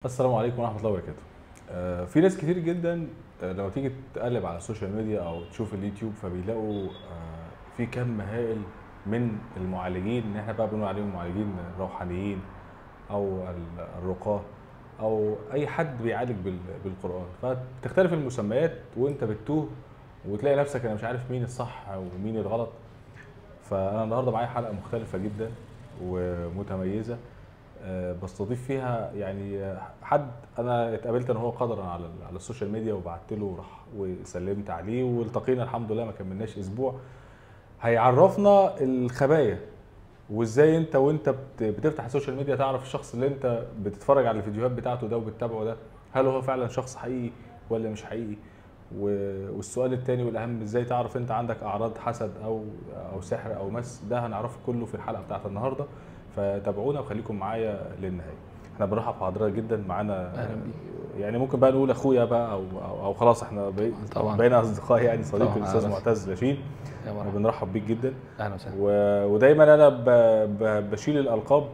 السلام عليكم ورحمة الله وبركاته. في ناس كتير جدا، لما تيجي تقلب على السوشيال ميديا او تشوف اليوتيوب فبيلاقوا في كم هائل من المعالجين، ان احنا بقى بنقول عليهم معالجين روحانيين او الرقاة او اي حد بيعالج بالقرآن. فتختلف المسميات وانت بتتوه وتلاقي نفسك انا مش عارف مين الصح ومين الغلط. فانا النهارده معايا حلقة مختلفة جدا ومتميزة، بستضيف فيها يعني حد انا اتقابلت انا وهو قدرا على السوشيال ميديا، وبعت له راح وسلمت عليه والتقينا الحمد لله، ما كملناش اسبوع. هيعرفنا الخبايا وازاي انت وانت بتفتح السوشيال ميديا تعرف الشخص اللي انت بتتفرج على الفيديوهات بتاعته ده وبتتابعه ده هل هو فعلا شخص حقيقي ولا مش حقيقي. والسؤال الثاني والاهم، ازاي تعرف انت عندك اعراض حسد او سحر او مس. ده هنعرفه كله في الحلقه بتاعت النهارده، فتابعونا وخليكم معايا للنهايه. احنا بنرحب بحضرتك جدا معانا. اهلا بيك. يعني ممكن بقى نقول اخويا بقى او خلاص احنا طبعا بقينا اصدقاء، يعني صديقي طبعا الاستاذ معتز لاشين، يا مرحبا. وبنرحب بيك جدا. اهلا وسهلا. ودايما انا بشيل الالقاب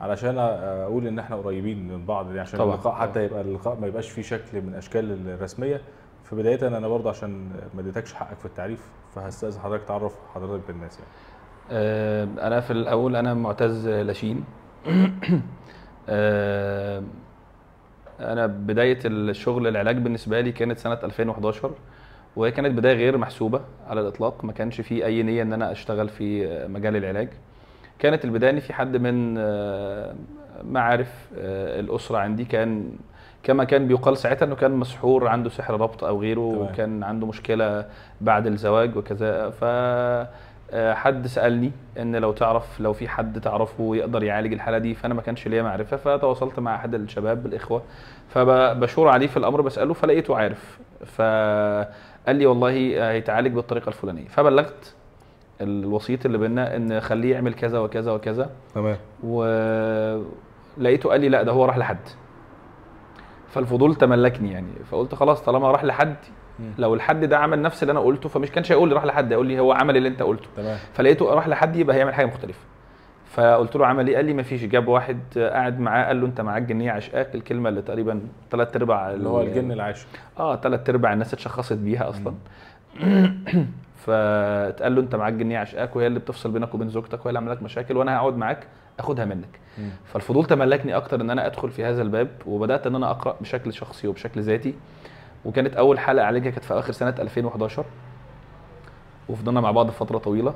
علشان اقول ان احنا قريبين من بعض، يعني عشان طبعا اللقاء حتى يبقى اللقاء ما يبقاش فيه شكل من اشكال الرسميه. فبدايه انا برضه عشان ما اديتكش حقك في التعريف، فهستاذن حضرتك تعرف حضرتك بالناس يعني. انا في الاول انا معتز لاشين. انا بدايه الشغل العلاج بالنسبه لي كانت سنه 2011، وهي كانت بدايه غير محسوبه على الاطلاق. ما كانش في اي نيه ان انا اشتغل في مجال العلاج. كانت البدايه ان في حد من معارف الاسره عندي كان كما كان بيقال ساعتها انه كان مسحور، عنده سحر ربط او غيره، وكان عنده مشكله بعد الزواج وكذا. ف حد سالني ان لو في حد تعرفه يقدر يعالج الحاله دي، فانا ما كانش ليا معرفه، فتواصلت مع احد الشباب الاخوه فبشور عليه في الامر، بساله فلقيته عارف، فقال لي والله هيتعالج بالطريقه الفلانيه. فبلغت الوسيط اللي بينا ان خليه يعمل كذا وكذا وكذا. تمام. ولقيته قال لي لا ده هو راح لحد. فالفضول تملكني يعني، فقلت خلاص طالما راح لحد، لو الحد ده عمل نفس اللي انا قلته فمش كانش هيقول لي راح لحد، هيقول لي هو عمل اللي انت قلته. تمام. فلقيته راح لحد يبقى هيعمل حاجه مختلفه. فقلت له عمل ايه؟ قال لي ما فيش. جاب واحد قاعد معاه قال له انت معاك جنيه عشقاك، الكلمه اللي تقريبا 3/4 اللي هو الجن العاشق. 3/4 الناس اتشخصت بيها اصلا. فاتقال له انت معاك جنيه عشقاك، وهي اللي بتفصل بينك وبين زوجتك، وهي اللي عامله لك مشاكل، وانا هقعد معاك اخدها منك. فالفضول تملكني اكتر ان انا ادخل في هذا الباب، وبدات ان انا اقرا بشكل شخصي وبشكل ذاتي. وكانت اول حلقه اعالجها كانت في اخر سنه 2011، وفضلنا مع بعض فتره طويله.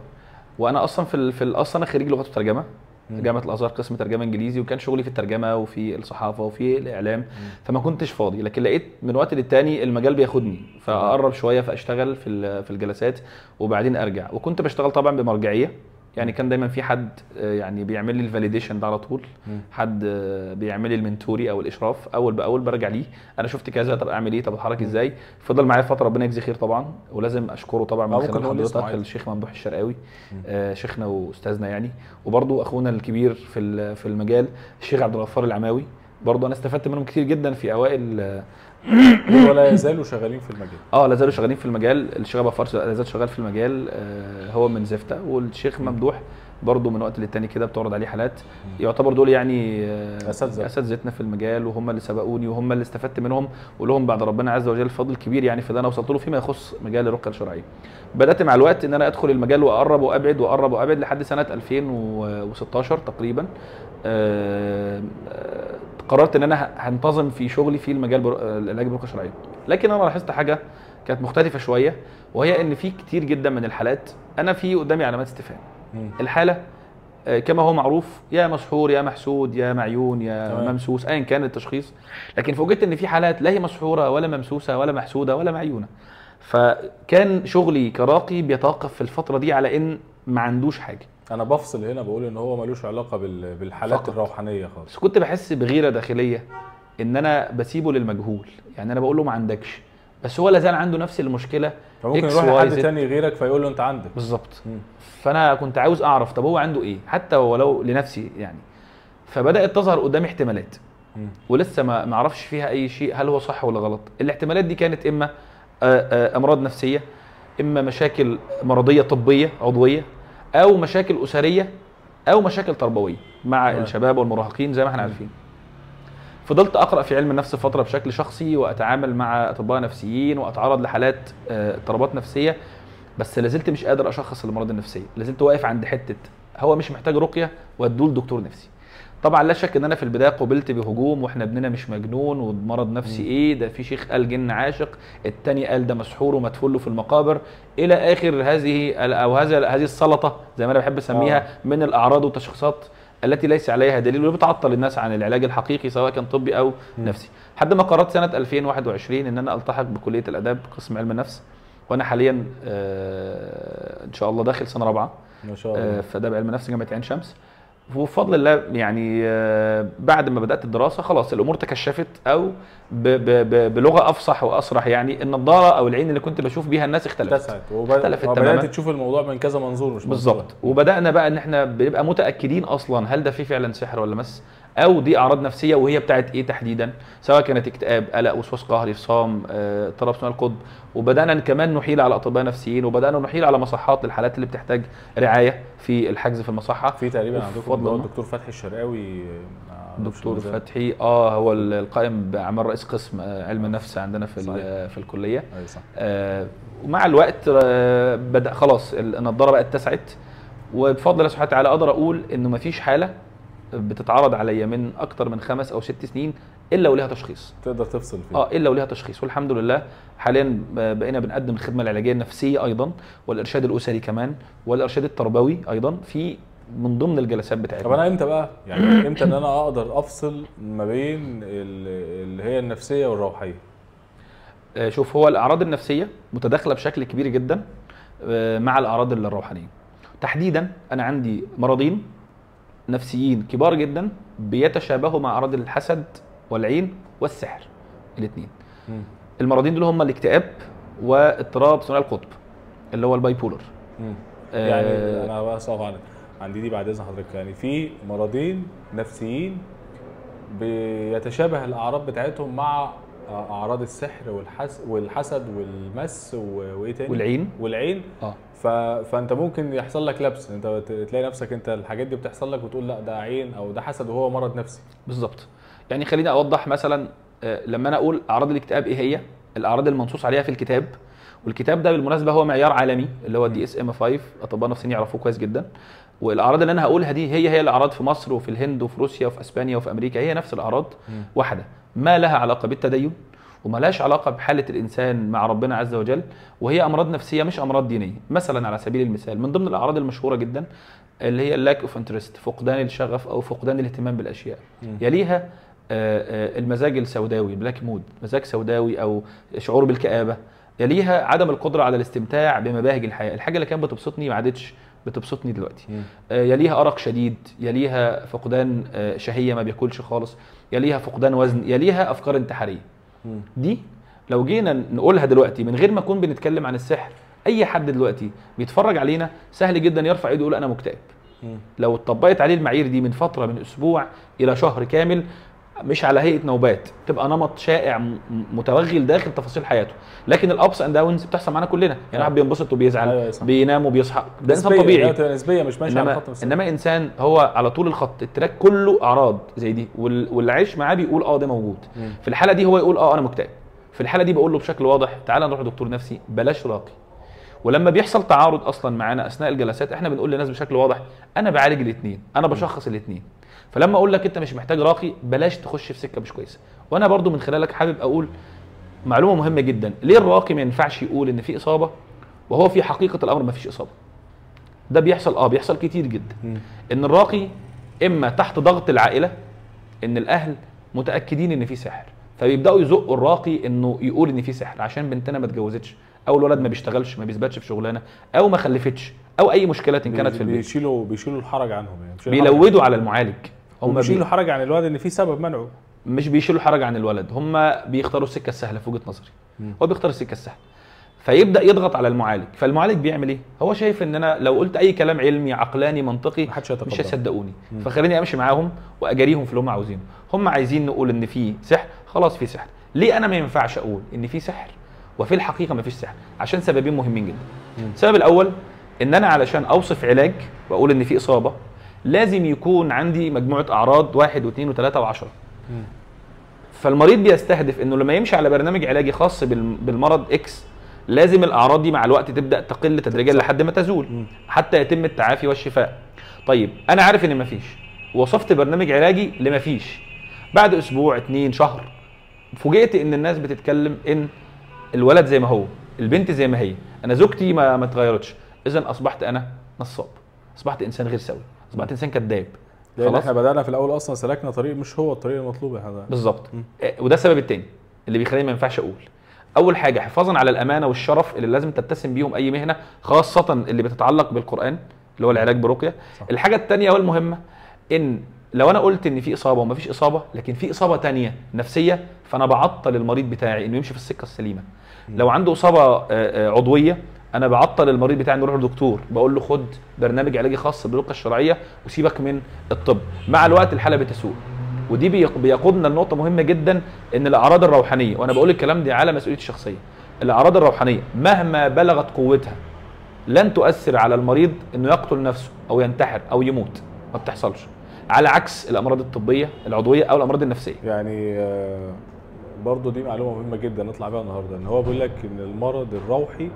وانا اصلا في الاصل انا خريج لغات وترجمه، جامعه الازهر قسم ترجمه انجليزي، وكان شغلي في الترجمه وفي الصحافه وفي الاعلام. فما كنتش فاضي، لكن لقيت من وقت للتاني المجال بياخدني، فاقرب شويه فاشتغل في الجلسات وبعدين ارجع. وكنت بشتغل طبعا بمرجعيه، يعني كان دايما في حد يعني بيعمل لي الفاليديشن ده على طول، حد بيعمل لي المنتوري او الاشراف، اول باول برجع ليه انا شفت كذا، طب اعمل ايه، طب اتحرك ازاي. فضل معايا فتره، ربنا يجزيه خير طبعا، ولازم اشكره طبعا من خلال حضرتك الشيخ ممدوح الشرقاوي، شيخنا واستاذنا يعني. وبرده اخونا الكبير في المجال الشيخ عبد الغفار العماوي، برضه انا استفدت منهم كتير جدا في اوائل. ولا يزالوا شغالين في المجال. لا زالوا شغالين في المجال. الشيخ ابو فرش لا زال شغال في المجال، هو من زفته. والشيخ ممدوح برضه من وقت للتاني كده بتعرض عليه حالات. يعتبر دول يعني اساتذتنا في المجال، وهم اللي سبقوني وهم اللي استفدت منهم، ولهم بعد ربنا عز وجل فضل كبير يعني في ده انا وصلت له فيما يخص مجال الرقيه الشرعيه. بدات مع الوقت ان انا ادخل المجال واقرب وابعد واقرب وابعد لحد سنه 2016 تقريبا. قررت ان انا هنتظم في شغلي في المجال العلاج بالرقيه الشرعيه. لكن انا لاحظت حاجه كانت مختلفه شويه، وهي ان في كتير جدا من الحالات انا في قدامي علامات استفهام. الحاله كما هو معروف، يا مسحور يا محسود يا معيون يا ممسوس، ايا كان التشخيص. لكن فوجئت ان في حالات لا هي مسحوره ولا ممسوسه ولا محسوده ولا معيونه. فكان شغلي كراقي بيتوقف في الفتره دي على ان ما عندوش حاجه. انا بفصل هنا بقول ان هو ملوش علاقه بالحالات فقط الروحانيه خالص. بس كنت بحس بغيره داخليه ان انا بسيبه للمجهول، يعني انا بقول له ما عندكش، بس هو لا زال عنده نفس المشكله. فممكن يروح لحد تاني غيرك فيقول له انت عندك بالظبط. فانا كنت عاوز اعرف طب هو عنده ايه، حتى ولو لنفسي يعني. فبدات تظهر قدامي احتمالات، ولسه ما اعرفش فيها اي شيء هل هو صح ولا غلط. الاحتمالات دي كانت اما امراض نفسيه، اما مشاكل مرضيه طبيه عضويه، او مشاكل اسريه، او مشاكل تربويه مع الشباب والمراهقين زي ما احنا عارفين. فضلت اقرا في علم النفس فتره بشكل شخصي، واتعامل مع اطباء نفسيين، واتعرض لحالات اضطرابات نفسيه، بس لازلت مش قادر اشخص الامراض النفسيه، لازلت واقف عند حته هو مش محتاج رقيه وادوه لدكتور نفسي. طبعا لا شك ان انا في البدايه قبلت بهجوم، واحنا ابننا مش مجنون، ومرض نفسي ايه ده، في شيخ قال جن عاشق، التاني قال ده مسحور ومدفون له في المقابر، الى اخر هذه السلطه زي ما انا بحب اسميها من الاعراض والتشخيصات التي ليس عليها دليل، وبتعطل الناس عن العلاج الحقيقي سواء كان طبي او نفسي. لحد ما قررت سنه 2021 ان انا التحق بكليه الاداب قسم علم النفس، وانا حاليا ان شاء الله داخل سنه رابعه ما شاء الله في اداب علم النفس جامعه عين شمس. وبفضل الله يعني بعد ما بدات الدراسه خلاص الامور تكشفت، او بلغه افصح واسرح يعني النضاره او العين اللي كنت بشوف بيها الناس اختلفت تماما. بدات تشوف الموضوع من كذا منظور مش بالظبط. وبدانا بقى ان احنا بنبقى متاكدين اصلا هل ده فيه فعلا سحر ولا مس، او دي اعراض نفسيه وهي بتاعت ايه تحديدا، سواء كانت اكتئاب، قلق، وسواس قهري، فصام، اضطراب ثنائي القطب. وبدانا كمان نحيل على اطباء نفسيين، وبدانا نحيل على مصحات للحالات اللي بتحتاج رعايه في الحجز في المصحه. في تقريبا عندكم الدكتور فتحي الشرقاوي، دكتور فتحي هو القائم باعمال رئيس قسم علم النفس عندنا في الكليه. ايوه صح. ومع الوقت بدا خلاص النضاره بقت اتسعت، وبفضل الله سبحانه وتعالى اقدر اقول انه مفيش حاله بتتعرض عليا من اكتر من 5 أو 6 سنين الا وليها تشخيص تقدر تفصل فيه. الا وليها تشخيص. والحمد لله حاليا بقينا بنقدم الخدمه العلاجيه النفسيه ايضا، والارشاد الاسري كمان، والارشاد التربوي ايضا في من ضمن الجلسات بتاعتنا. طب انا امتى بقى يعني امتى ان انا اقدر افصل ما بين اللي هي النفسيه والروحيه؟ شوف، هو الاعراض النفسيه متداخله بشكل كبير جدا مع الاعراض الروحانيه. تحديدا انا عندي مرضين نفسيين كبار جدا بيتشابهوا مع اعراض الحسد والعين والسحر الاثنين. المرضين دول هم الاكتئاب واضطراب ثنائي القطب اللي هو الباي بولر. يعني انا بس عندي دي بعد اذن حضرتك، يعني في مرضين نفسيين بيتشابه الاعراض بتاعتهم مع اعراض السحر والحسد والمس وايه تاني والعين. فانت ممكن يحصل لك لبس، انت تلاقي نفسك انت الحاجات دي بتحصل لك وتقول لا ده عين او ده حسد وهو مرض نفسي. بالظبط. يعني خليني اوضح مثلا، لما انا اقول اعراض الاكتئاب ايه هي الاعراض المنصوص عليها في الكتاب، والكتاب ده بالمناسبه هو معيار عالمي اللي هو DSM-5، اطباء نفسيين يعرفوه كويس جدا. والاعراض اللي انا هقولها دي هي الاعراض في مصر وفي الهند وفي روسيا وفي اسبانيا وفي امريكا، هي نفس الاعراض واحده، ما لها علاقه بالتدين وما لهاش علاقه بحاله الانسان مع ربنا عز وجل، وهي امراض نفسيه مش امراض دينيه. مثلا على سبيل المثال من ضمن الاعراض المشهوره جدا اللي هي اللاك اوف انترست، فقدان الشغف او فقدان الاهتمام بالاشياء. يليها المزاج السوداوي، بلاك مود، مزاج سوداوي او شعور بالكآبه. يليها عدم القدره على الاستمتاع بمباهج الحياه، الحاجه اللي كانت بتبسطني ما عادتش بتبسطني دلوقتي. يليها ارق شديد، يليها فقدان شهيه، ما بياكلش خالص، يليها فقدان وزن، يليها افكار انتحاريه. دي لو جينا نقولها دلوقتي من غير ما نكون بنتكلم عن السحر، اي حد دلوقتي بيتفرج علينا سهل جدا يرفع ايده يقول انا مكتئب. لو اتطبقت عليه المعايير دي من فتره، من اسبوع الى شهر كامل، مش على هيئه نوبات، تبقى نمط شائع متوغل داخل تفاصيل حياته. لكن الابس اند داونز بتحصل معانا كلنا، يعني واحد بينبسط وبيزعل، بينام وبيصحى، ده انسان طبيعي. نسبيه مش ماشي على خط مستقيم. انما انسان هو على طول الخط، التراك كله اعراض زي دي، واللي عايش معاه بيقول ده موجود. في الحاله دي هو يقول انا مكتئب. في الحاله دي بقول له بشكل واضح تعال نروح لدكتور نفسي، بلاش راقي. ولما بيحصل تعارض اصلا معانا اثناء الجلسات، احنا بنقول للناس بشكل واضح انا بعالج الاثنين، انا بشخص الاثنين. فلما اقول لك انت مش محتاج راقي، بلاش تخش في سكه مش كويسه. وانا برضو من خلالك حابب اقول معلومه مهمه جدا، ليه الراقي ما ينفعش يقول ان في اصابه وهو في حقيقه الامر ما فيش اصابه؟ ده بيحصل بيحصل كتير جدا. ان الراقي اما تحت ضغط العائله، ان الاهل متاكدين ان في سحر، فبيبداوا يزقوا الراقي انه يقول ان في سحر عشان بنتنا ما اتجوزتش، او الولد ما بيشتغلش، ما بيثبتش في شغلانه، او ما خلفتش، او اي مشكله إن كانت في البيت. بيشيلوا الحرج عنهم، يعني بيلودوا على المعالج. هم بيشيلوا حرج عن الولد ان في سبب منعه. مش بيشيلوا حرج عن الولد، هم بيختاروا السكه السهله في وجهه نظري. هو بيختار السكه السهله، فيبدا يضغط على المعالج. فالمعالج بيعمل ايه؟ هو شايف ان انا لو قلت اي كلام علمي عقلاني منطقي مش هيصدقوني، فخليني امشي معاهم واجاريهم في اللي هم عاوزينه. هم عايزين نقول ان في سحر، خلاص في سحر. ليه انا ما ينفعش اقول ان في سحر وفي الحقيقه ما فيش سحر؟ عشان سببين مهمين جدا. السبب الاول ان انا علشان اوصف علاج واقول ان في اصابه، لازم يكون عندي مجموعه اعراض 1 و2 و3 و10. فالمريض بيستهدف انه لما يمشي على برنامج علاجي خاص بالمرض اكس، لازم الاعراض دي مع الوقت تبدا تقل تدريجيا لحد ما تزول حتى يتم التعافي والشفاء. طيب انا عارف ان مفيش، وصفت برنامج علاجي لمفيش، بعد اسبوع 2 شهر فوجئت ان الناس بتتكلم ان الولد زي ما هو، البنت زي ما هي، انا زوجتي ما اتغيرتش، اذا اصبحت انا نصاب، اصبحت انسان غير سوي، اصبحت انسان كذاب. لان احنا بدانا في الاول اصلا سلكنا طريق مش هو الطريق المطلوب يا حضرتك. بالظبط. وده السبب الثاني اللي بيخليني ما ينفعش اقول. اول حاجه حفاظا على الامانه والشرف اللي لازم تتسم بيهم اي مهنه، خاصه اللي بتتعلق بالقران اللي هو العلاج برقيه. الحاجه الثانيه والمهمه ان لو انا قلت ان في اصابه ومفيش اصابه، لكن في اصابه ثانيه نفسيه، فانا بعطل المريض بتاعي انه يمشي في السكه السليمه. لو عنده اصابه عضويه، انا بعطل المريض بتاعي انه يروح لدكتور، بقول له خد برنامج علاجي خاص بالرقيه الشرعيه وسيبك من الطب. مع الوقت الحاله بتسوء، ودي بيقودنا لنقطه مهمه جدا، ان الاعراض الروحانيه، وانا بقول الكلام دي على مسؤوليتي الشخصيه، الاعراض الروحانيه مهما بلغت قوتها لن تؤثر على المريض انه يقتل نفسه او ينتحر او يموت، ما بتحصلش، على عكس الامراض الطبيه العضويه او الامراض النفسيه. يعني برضو دي معلومه مهمه جدا نطلع بيها النهارده، ان هو بيقول لك ان المرض الروحي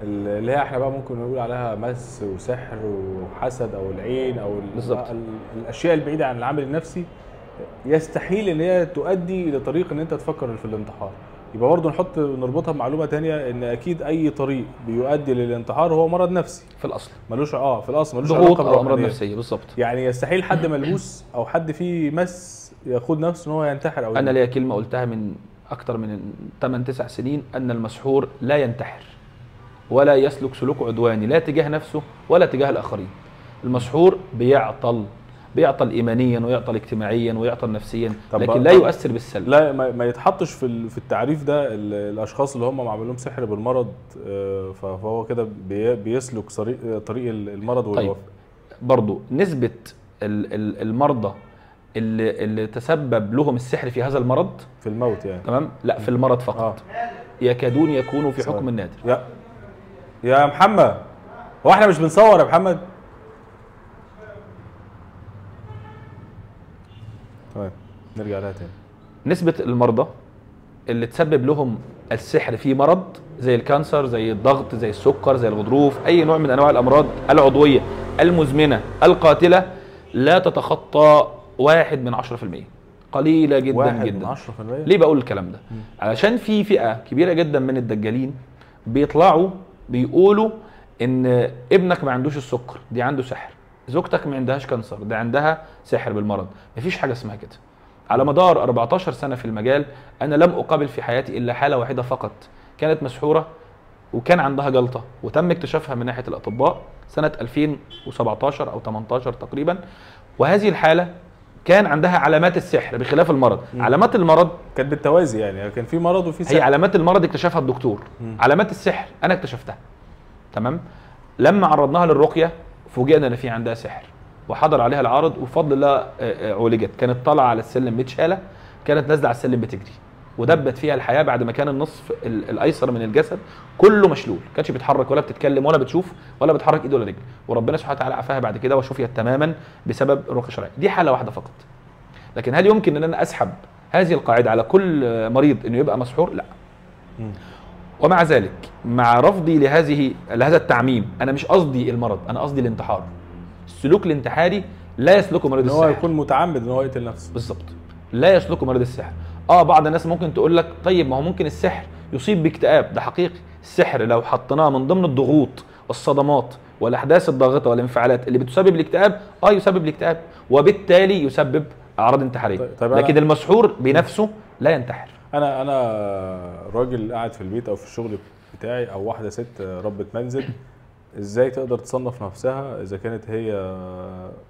اللي هي احنا بقى ممكن نقول عليها مس وسحر وحسد او العين او الاشياء البعيده عن العامل النفسي، يستحيل ان هي تؤدي لطريق ان انت تفكر في الانتحار. يبقى برضه نربطها بمعلومه ثانيه، ان اكيد اي طريق بيؤدي للانتحار هو مرض نفسي في الاصل، ملوش في الاصل ملوش ضغوط علاقه او امراض نفسيه. بالظبط. يعني يستحيل حد ملبوس او حد فيه مس ياخد نفسه ان هو ينتحر او انا ليا كلمه قلتها من اكتر من 8-9 سنين، ان المسحور لا ينتحر ولا يسلك سلوك عدواني لا تجاه نفسه ولا تجاه الاخرين. المسحور بيعطل ايمانيا ويعطل اجتماعيا ويعطل نفسيا، لكن لا يؤثر بالسلب. لا ما يتحطش في التعريف ده الاشخاص اللي هم معمول لهم سحر بالمرض، فهو كده بيسلك طريق المرض والوفاه. طيب برضو نسبه المرضى اللي تسبب لهم السحر في هذا المرض في الموت يعني، تمام، لا في المرض فقط يكادون يكونوا في حكم النادر. يا محمد، هو احنا مش بنصور يا محمد؟ طيب نرجع لها تاني. نسبة المرضى اللي تسبب لهم السحر في مرض زي الكانسر، زي الضغط، زي السكر، زي الغضروف، اي نوع من انواع الامراض العضوية المزمنة القاتلة، لا تتخطى 1/10%. قليلة جدا 1/10%. ليه بقول الكلام ده؟ علشان في فئة كبيرة جدا من الدجالين بيطلعوا بيقولوا ان ابنك ما عندوش السكر، دي عنده سحر، زوجتك ما عندهاش كانسر، ده عندها سحر بالمرض. مفيش حاجه اسمها كده. على مدار 14 سنه في المجال انا لم اقابل في حياتي الا حاله واحده فقط كانت مسحوره وكان عندها جلطه وتم اكتشافها من ناحيه الاطباء سنه 2017 او 18 تقريبا، وهذه الحاله كان عندها علامات السحر بخلاف المرض. علامات المرض كانت بالتوازي، يعني كان في مرض وفي سحر. هي علامات المرض اكتشفها الدكتور، علامات السحر انا اكتشفتها. تمام. لما عرضناها للرقيه فوجئنا ان في عندها سحر، وحضر عليها العرض وبفضل الله عولجت. كانت طالعه على السلم متشاله، كانت نازله على السلم بتجري، ودبت فيها الحياه بعد ما كان النصف الايسر من الجسد كله مشلول، ما كانتش بتتحرك ولا بتتكلم ولا بتشوف ولا بتحرك ايد ولا رجل، وربنا سبحانه وتعالى عافاها بعد كده وشفيت تماما بسبب الرقيه الشرعيه. دي حاله واحده فقط. لكن هل يمكن ان انا اسحب هذه القاعده على كل مريض انه يبقى مسحور؟ لا. ومع ذلك مع رفضي لهذا التعميم، انا مش قصدي المرض، انا قصدي الانتحار. السلوك الانتحاري لا يسلكه مريض السحر. هو يكون متعمد ان هو يقتل نفسه. بالظبط. لا يسلكه مريض السحر. بعض الناس ممكن تقول لك طيب ما هو ممكن السحر يصيب باكتئاب، ده حقيقي. السحر لو حطيناه من ضمن الضغوط والصدمات والاحداث الضاغطه والانفعالات اللي بتسبب الاكتئاب، يسبب الاكتئاب وبالتالي يسبب اعراض انتحاريه. طيب لكن المسحور بنفسه لا ينتحر. انا راجل قاعد في البيت او في الشغل بتاعي، او واحده ست ربة منزل، ازاي تقدر تصنف نفسها اذا كانت هي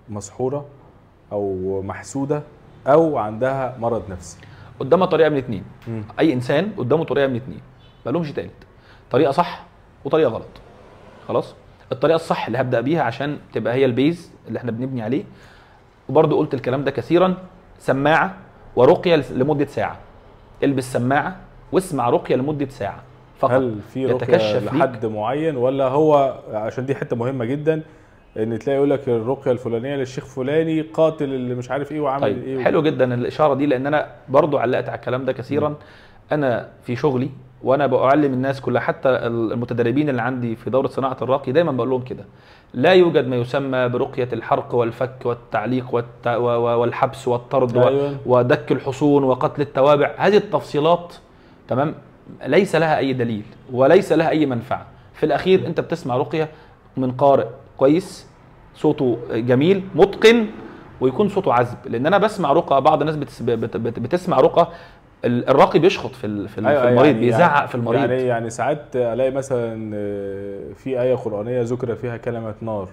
مسحوره او محسوده او عندها مرض نفسي؟ قدامها طريقه من اتنين. اي انسان قدامه طريقه من اتنين، مالهمش تالت. طريقه صح وطريقه غلط. خلاص. الطريقه الصح اللي هبدا بيها عشان تبقى هي البيز اللي احنا بنبني عليه، وبرضه قلت الكلام ده كثيرا، سماعه ورقيه لمده ساعه. البس سماعه واسمع رقيه لمده ساعه فقط. هل في رقيه لحد معين، ولا هو عشان دي حته مهمه جدا، ان تلاقي يقول لك الرقيه الفلانيه للشيخ فلاني قاتل اللي مش عارف ايه وعمل طيب ايه حلو جدا الاشاره دي، لان انا برضو علقت على الكلام ده كثيرا. انا في شغلي وانا بعلم الناس كلها، حتى المتدربين اللي عندي في دوره صناعه الراقي، دايما بقول لهم كده: لا يوجد ما يسمى برقيه الحرق والفك والتعليق والحبس والطرد أيوة. ودك الحصون وقتل التوابع. هذه التفصيلات تمام ليس لها اي دليل وليس لها اي منفعه. في الاخير انت بتسمع رقيه من قارئ كويس صوته جميل متقن ويكون صوته عذب. لان انا بسمع رقى، بعض الناس بتسمع رقى الراقي بيشخط في أيوة المريض، يعني بيزعق في المريض. يعني ساعات الاقي مثلا في ايه قرانيه ذكر فيها كلمه نار،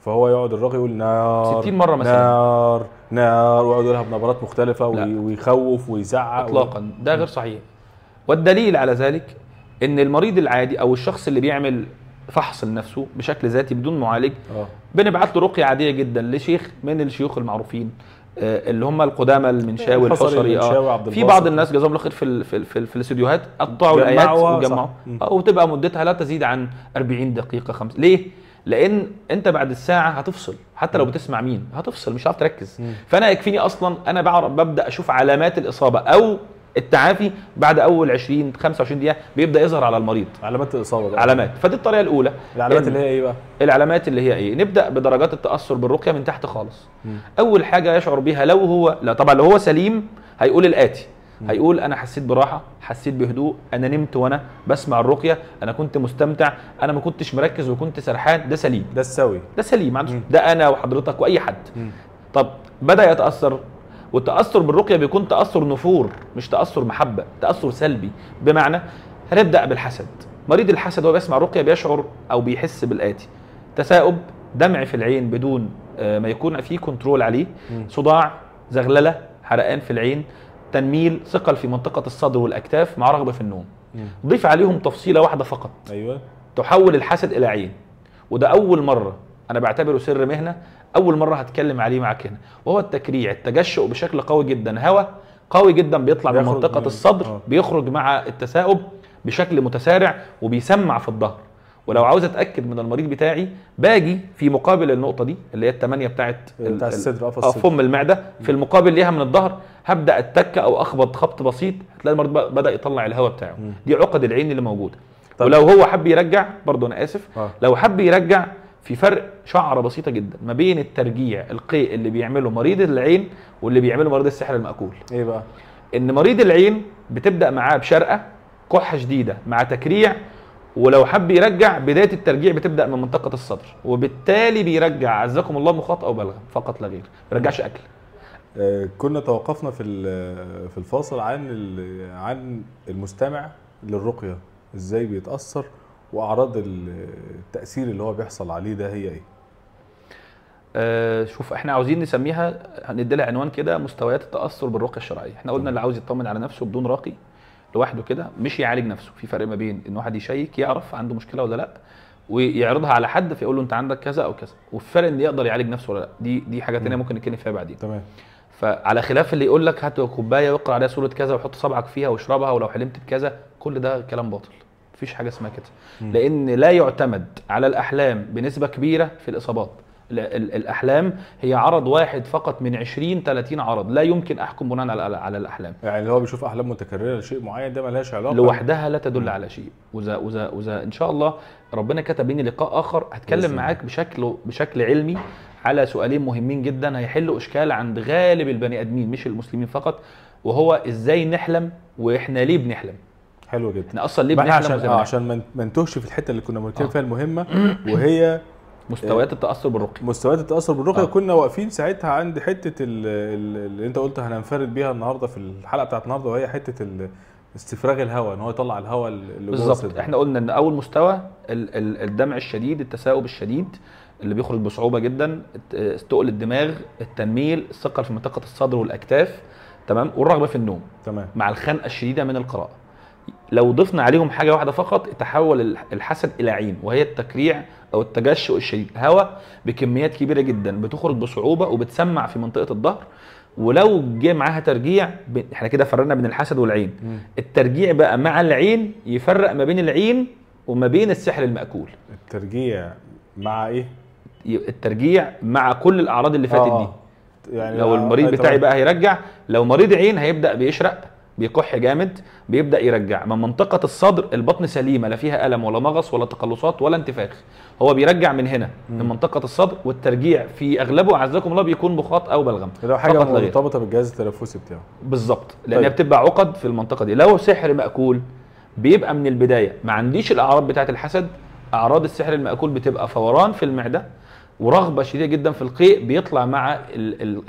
فهو يقعد الراقي يقول نار 60 مره مثلا، نار نار، ويقعد يقولها بنبرات مختلفه ويخوف ويزعق اطلاقا ده غير صحيح. والدليل على ذلك ان المريض العادي او الشخص اللي بيعمل فحص لنفسه بشكل ذاتي بدون معالج، بنبعت له رقيه عاديه جدا لشيخ من الشيوخ المعروفين اللي هم القدامى، المنشاوي الحصري. في بعض الناس جزاهم الله خير في الاستديوهات قطعوا الايات وجمعوا، وتبقى مدتها لا تزيد عن 40 دقيقه 5. ليه؟ لان انت بعد الساعه هتفصل، حتى لو بتسمع مين هتفصل، مش هتعرف تركز. فانا يكفيني اصلا انا بعرف ببدا اشوف علامات الاصابه او التعافي بعد اول 20 25 دقيقه، بيبدا يظهر على المريض علامات الاصابه بقى. علامات. فدي الطريقه الاولى. العلامات اللي هي ايه بقى؟ العلامات اللي هي ايه؟ نبدا بدرجات التاثر بالرقيه من تحت خالص. اول حاجه يشعر بيها لو هو، لا طبعا لو هو سليم هيقول الاتي: هيقول انا حسيت براحه، حسيت بهدوء، انا نمت وانا بسمع الرقيه، انا كنت مستمتع، انا ما كنتش مركز وكنت سرحان. ده سليم، ده السوي، ده سليم. ده انا وحضرتك واي حد. طب بدا يتاثر، والتاثر بالرقيه بيكون تاثر نفور مش تاثر محبه، تاثر سلبي. بمعنى هنبدا بالحسد. مريض الحسد وهو بيسمع الرقيه بيشعر او بيحس بالاتي: تثاؤب، دمع في العين بدون ما يكون فيه كنترول عليه، صداع، زغلله، حرقان في العين، تنميل، ثقل في منطقه الصدر والاكتاف مع رغبه في النوم. ضيف عليهم تفصيله واحده فقط ايوه تحول الحسد الى عين، وده اول مره انا بعتبره سر مهنه، اول مره هتكلم عليه معاك هنا، وهو التكريع، التجشؤ بشكل قوي جدا، هواء قوي جدا بيطلع من منطقه الصدر بيخرج مع التثاؤب بشكل متسارع وبيسمع في الظهر. ولو عاوز اتاكد من المريض بتاعي باجي في مقابل النقطه دي اللي هي الثمانيه بتاعه الصدر، فم المعده، في المقابل ليها من الظهر هبدا اتك او اخبط خبط بسيط، هتلاقي المريض بدا يطلع الهواء بتاعه. دي عقد العين اللي موجوده. ولو هو حب يرجع برضه، انا اسف، لو حب يرجع، في فرق شعره بسيطه جدا ما بين الترجيع القيء اللي بيعمله مريض العين واللي بيعمله مريض السحر المأكول. ايه بقى؟ ان مريض العين بتبدا معاه بشرقه، كحه شديده مع تكريع، ولو حب يرجع بدايه الترجيع بتبدا من منطقه الصدر، وبالتالي بيرجع عزكم الله مخاط او بلغم فقط لا غير، ما بيرجعش اكل. كنا توقفنا في الفاصل عن المستمع للرقيه، ازاي بيتاثر واعراض التاثير اللي هو بيحصل عليه ده هي ايه؟ شوف احنا عاوزين نسميها، هندي لها عنوان كده: مستويات التاثر بالرقيه الشرعيه. احنا قلنا اللي عاوز يطمن على نفسه بدون راقي لوحده كده مش يعالج نفسه. في فرق ما بين ان واحد يشيك يعرف عنده مشكله ولا لا، ويعرضها على حد فيقول له انت عندك كذا او كذا، وفي فرق ان يقدر يعالج نفسه ولا لا. دي حاجه ثانيه ممكن نتكلم فيها بعدين. تمام. فعلى خلاف اللي يقول لك هات كوبايه واقرا عليها سوره كذا وحط صبعك فيها واشربها ولو حلمت بكذا، كل ده كلام باطل. مفيش حاجه اسمها كده، لان لا يعتمد على الاحلام بنسبه كبيره في الاصابات. الاحلام هي عرض واحد فقط من 20 30 عرض، لا يمكن احكم بناء على الاحلام. يعني اللي هو بيشوف احلام متكرره لشيء معين ده ملهاش علاقه لوحدها، لا تدل على شيء. وذا ان شاء الله ربنا كتب لي لقاء اخر هتكلم معاك بشكل علمي على سؤالين مهمين جدا هيحلوا اشكال عند غالب البني ادمين مش المسلمين فقط، وهو ازاي نحلم واحنا ليه بنحلم. حلو جدا. احنا اصلا ليه بنحلم؟ عشان ما نتوهش في الحته اللي كنا بنتكلم فيها المهمه، وهي مستويات التاثر بالرقيه. مستويات التاثر بالرقيه. كنا واقفين ساعتها عند حته اللي انت قلت هننفرد بيها النهارده في الحلقه بتاعت النهارده، وهي حته استفراغ الهواء، ان هو يطلع الهواء اللي جوه بالظبط. احنا قلنا ان اول مستوى الدمع الشديد، التثاؤب الشديد اللي بيخرج بصعوبه جدا، تقل الدماغ، التنميل، الثقل في منطقه الصدر والاكتاف، تمام، والرغبه في النوم، تمام، مع الخنقه الشديده من القراءه. لو ضفنا عليهم حاجه واحده فقط تحول الحسد الى عين، وهي التكريع او التجشؤ الشديد، هواء بكميات كبيره جدا بتخرج بصعوبه وبتسمع في منطقه الظهر. ولو جه معاها ترجيع، احنا كده فرقنا بين الحسد والعين. الترجيع بقى مع العين يفرق ما بين العين وما بين السحر المأكول. الترجيع مع ايه؟ الترجيع مع كل الاعراض اللي فاتت دي. يعني لو المريض بتاعي بقى هيرجع، لو مريض عين هيبدا بيشرق، بيكح جامد، بيبدا يرجع من منطقه الصدر، البطن سليمه لا فيها الم ولا مغص ولا تقلصات ولا انتفاخ، هو بيرجع من هنا من منطقه الصدر، والترجيع في اغلبه عزكم الله بيكون مخاط او بلغم، لو حاجه مرتبطه بالجهاز التنفسي بتاعه بالظبط، لان هي بتبقى عقد في المنطقه دي. لو سحر ماكول بيبقى من البدايه ما عنديش الاعراض بتاعه الحسد. اعراض السحر الماكول بتبقى فوران في المعده ورغبه شديده جدا في القيء، بيطلع مع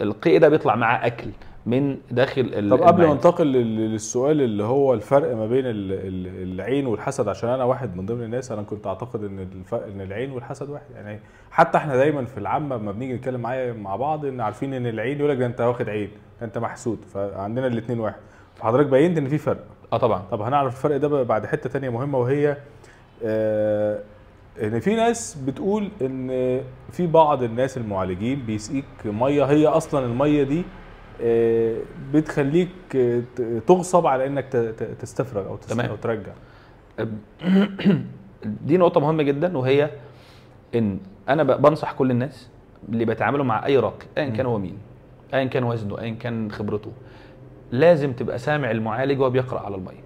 القيء ده بيطلع مع اكل من داخل. طب قبل ما ننتقل للسؤال اللي هو الفرق ما بين العين والحسد، عشان انا واحد من ضمن الناس انا كنت اعتقد ان العين والحسد واحد، يعني حتى احنا دايما في العامه لما بنيجي نتكلم مع بعض ان عارفين ان العين يقول لك ده انت واخد عين، ده انت محسود، فعندنا الاثنين واحد. فحضرتك بينت ان في فرق. طبعا. طب هنعرف الفرق ده بعد حته ثانيه مهمه، وهي ان في ناس بتقول ان في بعض الناس المعالجين بيسقيك ميه، هي اصلا الميه دي بتخليك تغصب على انك تستفرغ او ترجع. دي نقطه مهمه جدا، وهي ان انا بنصح كل الناس اللي بيتعاملوا مع اي راقي ايا كان هو مين، ايا كان وزنه، ايا كان خبرته، لازم تبقى سامع المعالج وهو بيقرا على الميه.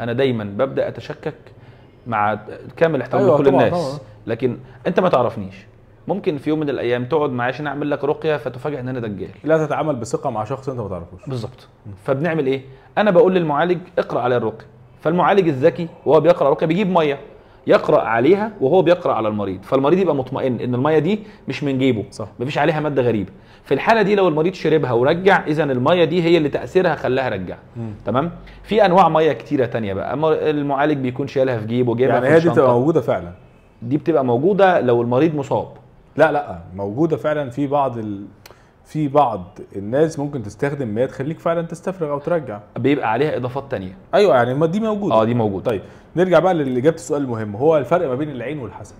انا دايما ببدا اتشكك مع كامل احترام لكل الناس، لكن انت ما تعرفنيش، ممكن في يوم من الايام تقعد معايا عشان اعمل لك رقيه فتفاجئ ان انا دجال. لا تتعامل بثقه مع شخص انت ما تعرفوش. بالظبط. فبنعمل ايه؟ انا بقول للمعالج اقرا على الرقيه، فالمعالج الذكي وهو بيقرا رقيه بيجيب ميه يقرا عليها وهو بيقرا على المريض، فالمريض يبقى مطمئن ان الميه دي مش من جيبه، صح، مفيش عليها ماده غريبه. في الحاله دي لو المريض شربها ورجع، اذا الميه دي هي اللي تاثيرها خلاها رجع. تمام. في انواع ميه كتيره ثانيه بقى، المعالج بيكون شايلها في جيبه، جايبها يعني في هي دي بتبقى موجوده فعلا؟ دي بتبقى موجوده لو المريض مصاب. لا موجوده فعلا. في بعض الناس ممكن تستخدم مياه تخليك فعلا تستفرغ او ترجع، بيبقى عليها اضافات تانية. ايوه يعني ما دي موجوده. دي موجوده. طيب نرجع بقى لاجابه السؤال المهم، هو الفرق ما بين العين والحسد.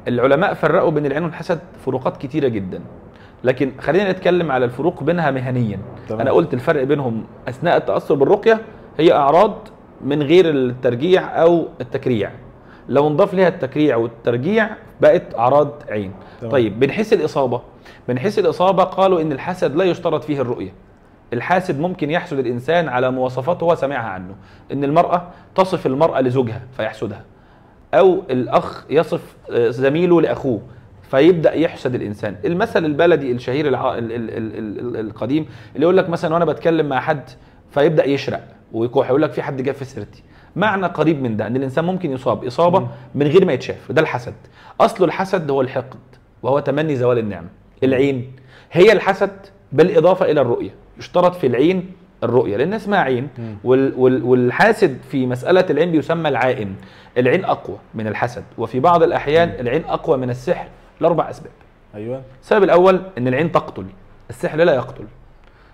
العلماء فرقوا بين العين والحسد فروقات كتيره جدا، لكن خلينا نتكلم على الفروق بينها مهنيا. تمام. انا قلت الفرق بينهم اثناء التاثر بالرقيه هي اعراض من غير الترجيع او التكريع، لو نضاف لها التكريع والترجيع بقت اعراض عين. تمام. طيب بنحس الاصابه قالوا ان الحسد لا يشترط فيه الرؤيه. الحاسد ممكن يحسد الانسان على مواصفات هو سمعها عنه، ان المراه تصف المراه لزوجها فيحسدها، او الاخ يصف زميله لاخوه فيبدا يحسد الانسان. المثل البلدي الشهير القديم اللي يقول لك مثلا وانا بتكلم مع حد فيبدا يشرق ويكح، يقول لك في حد جاب في سيرتي. معنى قريب من ده ان الانسان ممكن يصاب اصابه من غير ما يتشاف، ده الحسد. اصل الحسد هو الحقد وهو تمني زوال النعمه. العين هي الحسد بالاضافه الى الرؤيه، يشترط في العين الرؤيه لان اسمها عين. والحاسد في مساله العين بيسمى العائن. العين اقوى من الحسد، وفي بعض الاحيان العين اقوى من السحر لاربع اسباب. ايوه. السبب الاول ان العين تقتل، السحر لا يقتل.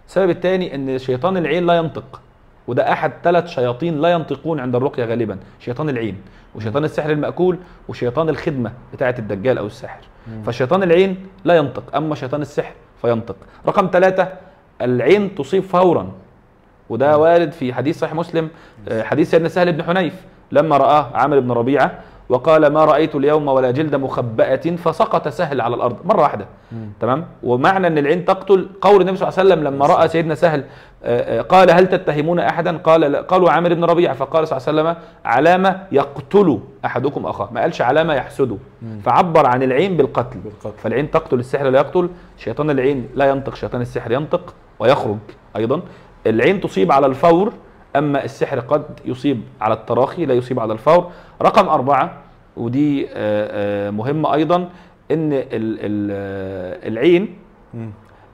السبب الثاني ان شيطان العين لا ينطق، وده احد 3 شياطين لا ينطقون عند الرقيه غالبا، شيطان العين وشيطان السحر المأكول وشيطان الخدمه بتاعه الدجال او الساحر. فشيطان العين لا ينطق، اما شيطان السحر فينطق. رقم 3 العين تصيب فورا، وده وارد في حديث صحيح مسلم، حديث سيدنا سهل بن حنيف لما رآه عامر بن ربيعه وقال ما رأيت اليوم ولا جلد مخبأة، فسقط سهل على الأرض مرة واحدة. تمام. ومعنى أن العين تقتل قول النبي صلى الله عليه وسلم لما رأى سيدنا سهل قال هل تتهمون أحدا؟ قالوا عامر بن ربيعة، فقال صلى الله عليه وسلم علامة يقتل أحدكم أخاه، ما قالش علامة يحسده، فعبر عن العين بالقتل. فالعين تقتل، السحر لا يقتل. شيطان العين لا ينطق، شيطان السحر ينطق ويخرج أيضا. العين تصيب على الفور، أما السحر قد يصيب على التراخي لا يصيب على الفور. رقم 4 ودي مهمة أيضا، إن العين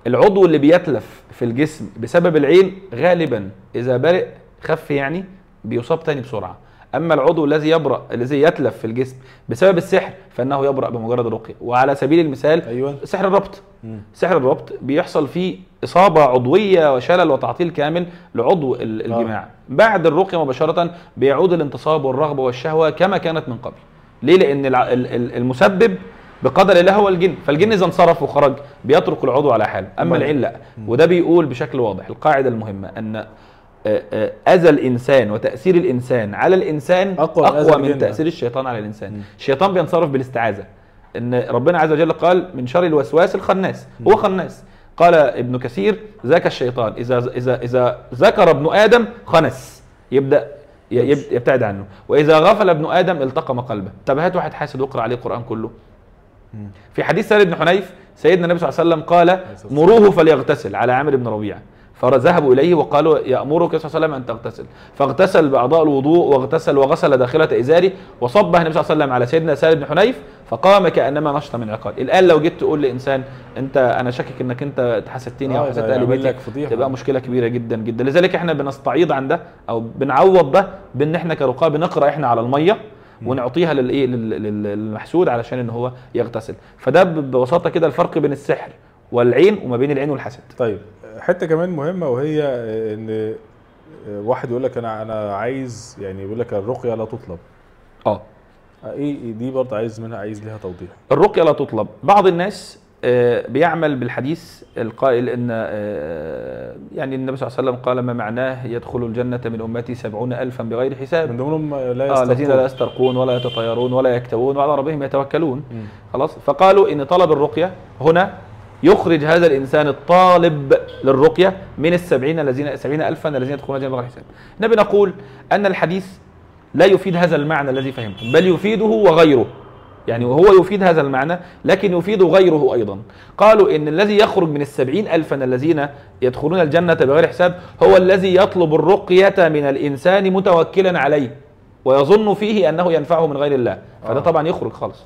العضو اللي بيتلف في الجسم بسبب العين غالبا إذا برئ خف يعني بيصاب تاني بسرعة. أما العضو الذي يتلف في الجسم بسبب السحر فإنه يبرأ بمجرد الرقية. وعلى سبيل المثال أيوة. سحر الربط. سحر الربط بيحصل فيه إصابة عضوية وشلل وتعطيل كامل لعضو الجماع. بعد الرقية مباشرة بيعود الانتصاب والرغبة والشهوة كما كانت من قبل. ليه؟ لأن المسبب بقدر الله هو الجن، فالجن إذا انصرف وخرج بيترك العضو على حاله، أما العين لا. وده بيقول بشكل واضح القاعدة المهمة أن أذى الإنسان وتأثير الإنسان على الإنسان أقوى من تأثير الشيطان على الإنسان. الشيطان بينصرف بالاستعاذة، ان ربنا عز وجل قال من شر الوسواس الخناس، هو خناس. قال ابن كثير ذاك الشيطان اذا ذكر ابن ادم خنس، يبدا يبتعد عنه، واذا غفل ابن ادم التقم قلبه. طب هات واحد حاسد واقرا عليه القران كله. في حديث سهل بن حنيف سيدنا النبي صلى الله عليه وسلم قال مروه فليغتسل على عامر بن ربيعه، فذهبوا اليه وقالوا يامرك صلى الله عليه وسلم ان تغتسل، فاغتسل باعضاء الوضوء واغتسل وغسل داخله ازاره، وصبه النبي صلى الله عليه وسلم على سيدنا سهل بن حنيف فقام كانما نشط من عقال. الان لو جيت تقول لانسان انا شاكك انك انت حسدتني او حسدت اهل بيتك، تبقى مشكله كبيره جدا جدا. لذلك احنا بنستعيض عن ده او بنعوض ده بان احنا كرقاه بنقرا احنا على الميه ونعطيها للمحسود علشان ان هو يغتسل. فده ببساطه كده الفرق بين السحر والعين وما بين العين والحسد. طيب حته كمان مهمه، وهي ان واحد يقول لك انا عايز، يعني يقول لك الرقيه لا تطلب. ايه دي برضه عايز ليها توضيح. الرقيه لا تطلب، بعض الناس بيعمل بالحديث القائل ان يعني النبي صلى الله عليه وسلم قال ما معناه يدخل الجنه من امتي 70,000 بغير حساب، من ضمنهم الذين لا يسترقون ولا يتطيرون ولا يكتوون وعلى ربهم يتوكلون. خلاص، فقالوا ان طلب الرقيه هنا يخرج هذا الانسان الطالب للرقيه من 70,000 الذين يدخلون الجنه بغير حساب. النبي نقول ان الحديث لا يفيد هذا المعنى الذي فهمته، بل يفيده وغيره. يعني وهو يفيد هذا المعنى لكن يفيد غيره أيضا. قالوا إن الذي يخرج من 70,000 الذين يدخلون الجنة بغير حساب هو الذي يطلب الرقية من الإنسان متوكلا عليه ويظن فيه أنه ينفعه من غير الله، فده طبعا يخرج خالص.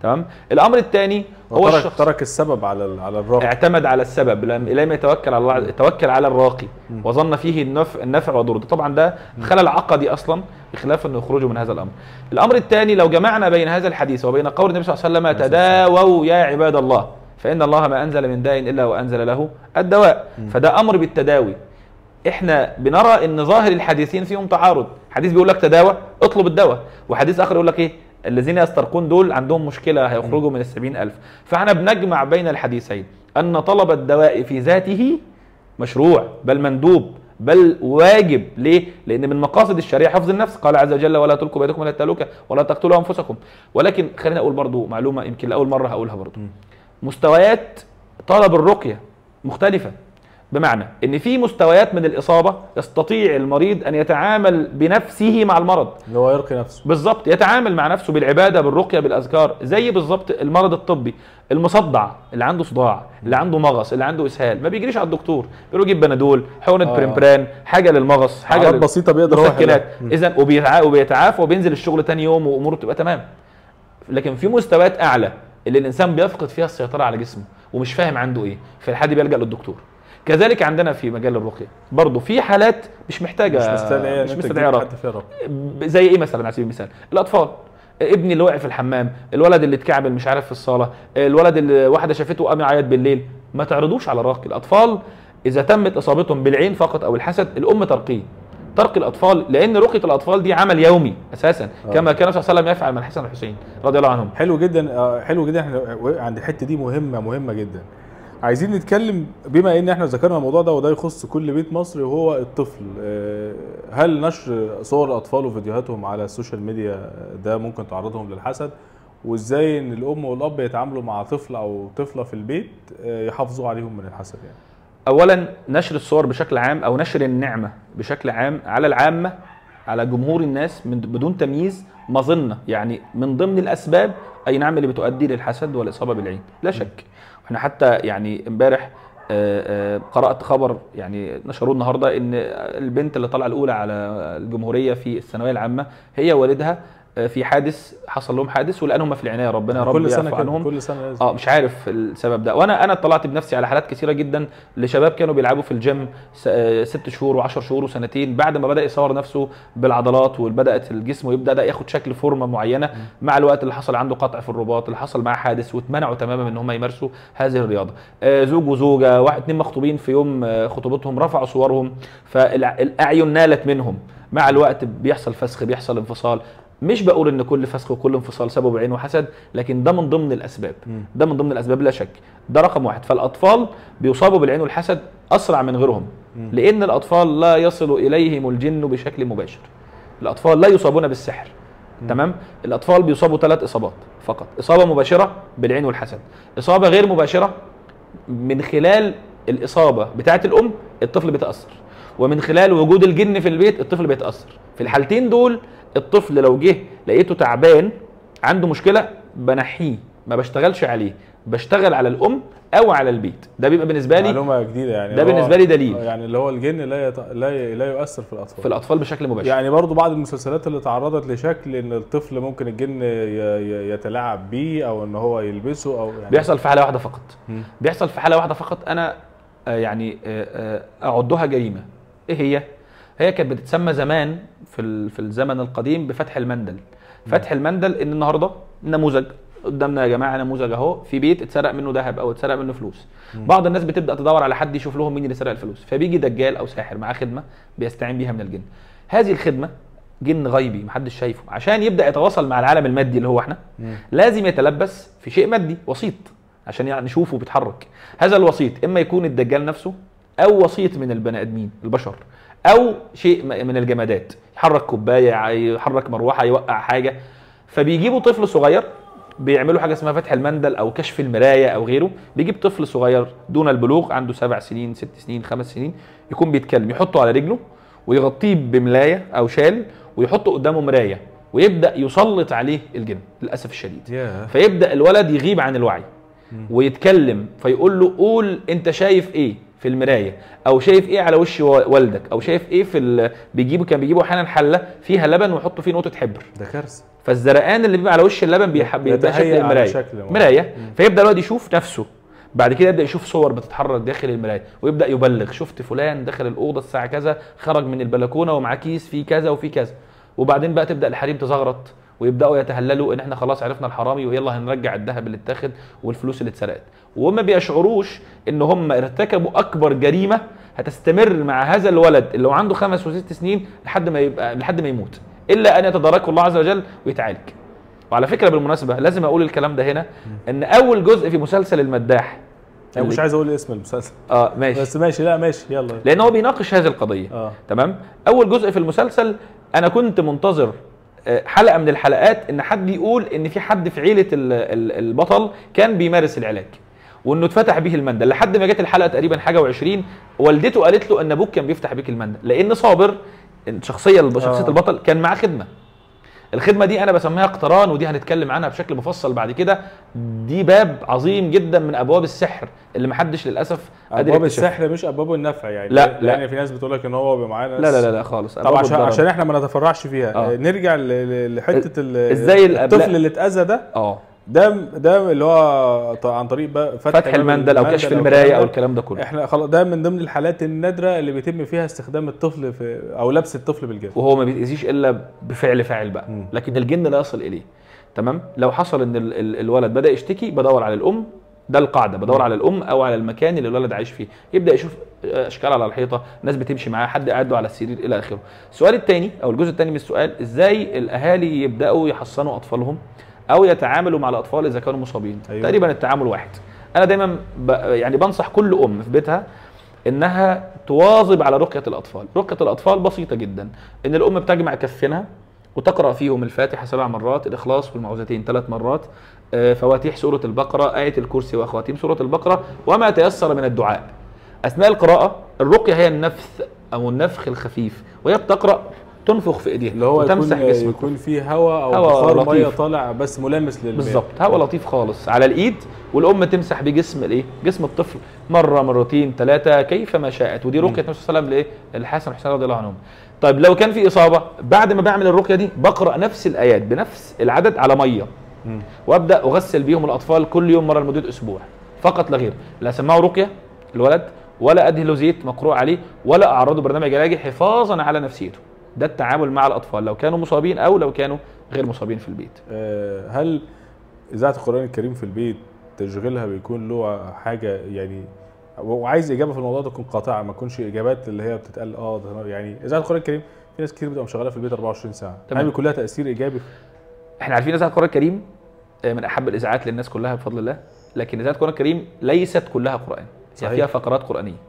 تمام. الأمر الثاني هو الشخص ترك السبب على الراقي، اعتمد على السبب لم يتوكل على الله، توكل على الراقي وظن فيه النفع وضر. طبعا ده خلل عقدي اصلا بخلاف انه يخرجوا من هذا الامر. الامر الثاني لو جمعنا بين هذا الحديث وبين قول النبي صلى الله عليه وسلم تداووا يا عباد الله فان الله ما انزل من داء الا وانزل له الدواء، فده امر بالتداوي. احنا بنرى ان ظاهر الحديثين فيهم تعارض، حديث بيقول لك تداوى اطلب الدواء، وحديث اخر يقول لك ايه الذين يسترقون دول عندهم مشكله هيخرجوا من 70,000. فاحنا بنجمع بين الحديثين ان طلب الدواء في ذاته مشروع بل مندوب بل واجب. ليه؟ لان من مقاصد الشريعه حفظ النفس، قال عز وجل ولا تلقوا بيدكم الى التهلكه ولا تقتلوا انفسكم. ولكن خلينا اقول برضو معلومه يمكن لاول مره هقولها برضو، مستويات طلب الرقيه مختلفه، بمعنى ان في مستويات من الاصابه يستطيع المريض ان يتعامل بنفسه مع المرض، اللي هو يرقي نفسه بالظبط، يتعامل مع نفسه بالعباده بالرقيه بالاذكار، زي بالظبط المرض الطبي المصدع اللي عنده صداع اللي عنده مغص اللي عنده اسهال ما بيجريش على الدكتور، بيروح يجيب بنادول حقنه بريمبران حاجه للمغص حاجه بسيطه بيقدر يروح اذا وبيتعافى وبينزل الشغل ثاني يوم واموره بتبقى تمام. لكن في مستويات اعلى اللي الانسان بيفقد فيها السيطره على جسمه ومش فاهم عنده ايه، في الحالة دي بيلجأ للدكتور. كذلك عندنا في مجال الرقيه برضه في حالات مش محتاجه مش مستدعيه رقيه، زي ايه مثلا على سبيل المثال الاطفال، ابني اللي وقع في الحمام، الولد اللي اتكعبل مش عارف في الصاله، الولد اللي واحده شافته قام يعيط بالليل، ما تعرضوش على الراقي. الاطفال اذا تمت اصابتهم بالعين فقط او الحسد الام ترقيه، ترقي الاطفال، لان رقيه الاطفال دي عمل يومي اساسا كما كان صلى الله عليه وسلم يفعل مع الحسن والحسين رضي الله عنهم. حلو جدا حلو جدا. احنا عند الحته دي مهمه جدا. عايزين نتكلم بما ان احنا ذكرنا الموضوع ده وده يخص كل بيت مصري وهو الطفل، هل نشر صور الاطفال وفيديوهاتهم على السوشيال ميديا ده ممكن تعرضهم للحسد؟ وازاي ان الام والاب يتعاملوا مع طفل او طفله في البيت يحافظوا عليهم من الحسد؟ يعني اولا نشر الصور بشكل عام او نشر النعمه بشكل عام على العامه على جمهور الناس بدون تمييز مظنه، يعني من ضمن الاسباب اي نعم اللي بتؤدي للحسد والاصابه بالعين لا شك. احنا حتى يعني امبارح قرأت خبر يعني نشروه النهارده ان البنت اللي طالعه الاولى على الجمهوريه في الثانويه العامه هي والدها في حادث، حصل لهم حادث والان هم في العنايه، ربنا يا رب يعفو عنهم. كل سنه لازم. مش عارف السبب ده، وانا اطلعت بنفسي على حالات كثيره جدا لشباب كانوا بيلعبوا في الجيم 6 شهور و10 شهور وسنتين، بعد ما بدا يصور نفسه بالعضلات وبدات الجسم ويبدا ياخد شكل فورمه معينه، مع الوقت اللي حصل عنده قطع في الرباط، اللي حصل معاه حادث واتمنعوا تماما ان هم يمارسوا هذه الرياضه. زوج وزوجه، واحد 2 مخطوبين في يوم خطوبتهم رفعوا صورهم، فالاعين نالت منهم، مع الوقت بيحصل فسخ بيحصل انفصال. مش بقول ان كل فسخ وكل انفصال سببه بعين وحسد، لكن ده من ضمن الاسباب، ده من ضمن الاسباب لا شك، ده رقم واحد. فالاطفال بيصابوا بالعين والحسد اسرع من غيرهم، لان الاطفال لا يصل اليهم الجن بشكل مباشر. الاطفال لا يصابون بالسحر، تمام. الاطفال بيصابوا 3 اصابات فقط: اصابه مباشره بالعين والحسد، اصابه غير مباشره من خلال الاصابه بتاعه الام الطفل بيتاثر، ومن خلال وجود الجن في البيت الطفل بيتاثر. في الحالتين دول الطفل لو جه لقيته تعبان عنده مشكله بنحيه، ما بشتغلش عليه، بشتغل على الام او على البيت. ده بيبقى بالنسبه لي معلومه جديده يعني، ده بالنسبه لي دليل يعني اللي هو الجن لا يؤثر في الاطفال، في الاطفال بشكل مباشر. يعني برضو بعض المسلسلات اللي تعرضت لشكل ان الطفل ممكن الجن يتلاعب بيه او ان هو يلبسه او يعني بيحصل في حاله واحده فقط. بيحصل في حاله واحده فقط، انا يعني اعدها جريمه. ايه هي كانت بتتسمى زمان في الزمن القديم بفتح المندل. فتح المندل ان النهارده نموذج قدامنا يا جماعه، نموذج اهو، في بيت اتسرق منه ذهب او اتسرق منه فلوس. بعض الناس بتبدا تدور على حد يشوف لهم مين اللي سرق الفلوس، فبيجي دجال او ساحر معاه خدمه بيستعين بيها من الجن. هذه الخدمه جن غيبي محدش شايفه، عشان يبدا يتواصل مع العالم المادي اللي هو احنا لازم يتلبس في شيء مادي وسيط عشان يعني نشوفه بيتحرك. هذا الوسيط اما يكون الدجال نفسه او وسيط من البني ادمين البشر او شيء من الجمادات، يحرك كوبايه، يحرك مروحه، يوقع حاجه. فبيجيبوا طفل صغير، بيعملوا حاجه اسمها فتح المندل او كشف المرايه او غيره. بيجيب طفل صغير دون البلوغ عنده 7 سنين 6 سنين 5 سنين يكون بيتكلم، يحطه على رجله ويغطيه بملايه او شال ويحطه قدامه مرايه ويبدا يسلط عليه الجن للاسف الشديد. فيبدا الولد يغيب عن الوعي ويتكلم، فيقول له قول انت شايف ايه في المرايه، او شايف ايه على وش والدك، او شايف ايه في كان بيجيبوا احيانا حله فيها لبن ويحطوا فيه نقطه حبر. ده كارثه. فالزرقان اللي بيبقى على وش اللبن بيبقى شكل المرايه، مرايه. فيبدا الولد يشوف نفسه، بعد كده يبدا يشوف صور بتتحرك داخل المرايه ويبدا يبلغ شفت فلان دخل الاوضه الساعه كذا، خرج من البلكونه ومعاه كيس فيه كذا وفيه كذا. وبعدين بقى تبدا الحريم تزغرط ويبداوا يتهللوا ان احنا خلاص عرفنا الحرامي ويلا هنرجع الذهب اللي اتاخد والفلوس اللي اتسرقت، وهم بيشعروش ان هم ارتكبوا اكبر جريمه هتستمر مع هذا الولد اللي هو عنده 5 و6 سنين لحد ما يموت، الا ان يتداركه الله عز وجل ويتعالج. وعلى فكره بالمناسبه لازم اقول الكلام ده هنا، ان اول جزء في مسلسل المداح، انا مش عايز اقول اسم المسلسل ماشي بس ماشي، لا ماشي يلا، لان هو بيناقش هذه القضيه. تمام. اول جزء في المسلسل انا كنت منتظر حلقه من الحلقات ان حد يقول ان في حد في عيله البطل كان بيمارس العلاج وانه اتفتح بيه المندل، لحد ما جت الحلقه تقريبا حاجه و20 والدته قالت له ان ابوك كان بيفتح بيك المندل، لان صابر شخصيه البطل كان معاه خدمه. الخدمه دي انا بسميها اقتران، ودي هنتكلم عنها بشكل مفصل بعد كده. دي باب عظيم جدا من ابواب السحر اللي محدش للاسف ابواب السحر مش ابواب النفع يعني. لا يعني في ناس بتقول لك ان هو بيبقى معاه ناس، لا خالص. طب عشان احنا ما نتفرعش فيها. نرجع لحته ازاي الطفل اللي اتاذى ده. ده اللي هو عن طريق بقى فتح المندل او كشف المرايه او الكلام ده كله. احنا خلاص ده من ضمن الحالات النادره اللي بيتم فيها استخدام الطفل او لبس الطفل بالجن، وهو ما بيتاذيش الا بفعل فاعل بقى. لكن الجن لا يصل اليه. تمام. لو حصل ان الولد بدا يشتكي بدور على الام، ده القاعده، بدور على الام او على المكان اللي الولد عايش فيه، يبدا يشوف اشكال على الحيطه، ناس بتمشي معاه، حد قاعد له على السرير الى اخره. السؤال الثاني او الجزء الثاني من السؤال، ازاي الاهالي يبداوا يحصنوا اطفالهم او يتعاملوا مع الاطفال اذا كانوا مصابين؟ تقريبا التعامل واحد. انا دايما يعني بنصح كل ام في بيتها انها تواظب على رقيه الاطفال. رقيه الاطفال بسيطه جدا، ان الام بتجمع كفينها وتقرا فيهم الفاتحه 7 مرات، الاخلاص والمعوذتين 3 مرات، فواتيح سوره البقره، ايه الكرسي واخواتيم سوره البقره، وما تيسر من الدعاء. اثناء القراءه الرقيه هي النفث او النفخ الخفيف، وهي بتقرا تنفخ في ايديها اللي هو وتمسح جسمها، يكون فيه هواء او بخار ميه طالع بس ملامس للماء. بالظبط، هواء لطيف خالص على الايد، والام تمسح بيه جسم الطفل مره مرتين 3 كيفما شاءت. ودي رقيه النبي صلى الله عليه وسلم الحسن والحسين رضي الله عنهم. طيب لو كان في اصابه، بعد ما بعمل الرقيه دي بقرا نفس الايات بنفس العدد على ميه، وابدا اغسل بيهم الاطفال كل يوم مره لمده اسبوع فقط لا غير. لا اسمعه رقيه الولد، ولا ادهله زيت مقروء عليه، ولا اعرضه برنامج علاجي حفاظا على نفسيته. ده التعامل مع الاطفال لو كانوا مصابين او لو كانوا غير مصابين في البيت. هل اذاعه القران الكريم في البيت تشغيلها بيكون له حاجه يعني، وعايز اجابه في الموضوع ده تكون قاطعه، ما تكونش اجابات اللي هي بتتقال يعني اذاعه القران الكريم في ناس كتير بتبقى مشغلها في البيت 24 ساعه، هل بيكون لها تاثير ايجابي؟ احنا عارفين اذاعه القران الكريم من احب الاذاعات للناس كلها بفضل الله، لكن اذاعه القران الكريم ليست كلها قران، يعني فيها فقرات قرانيه.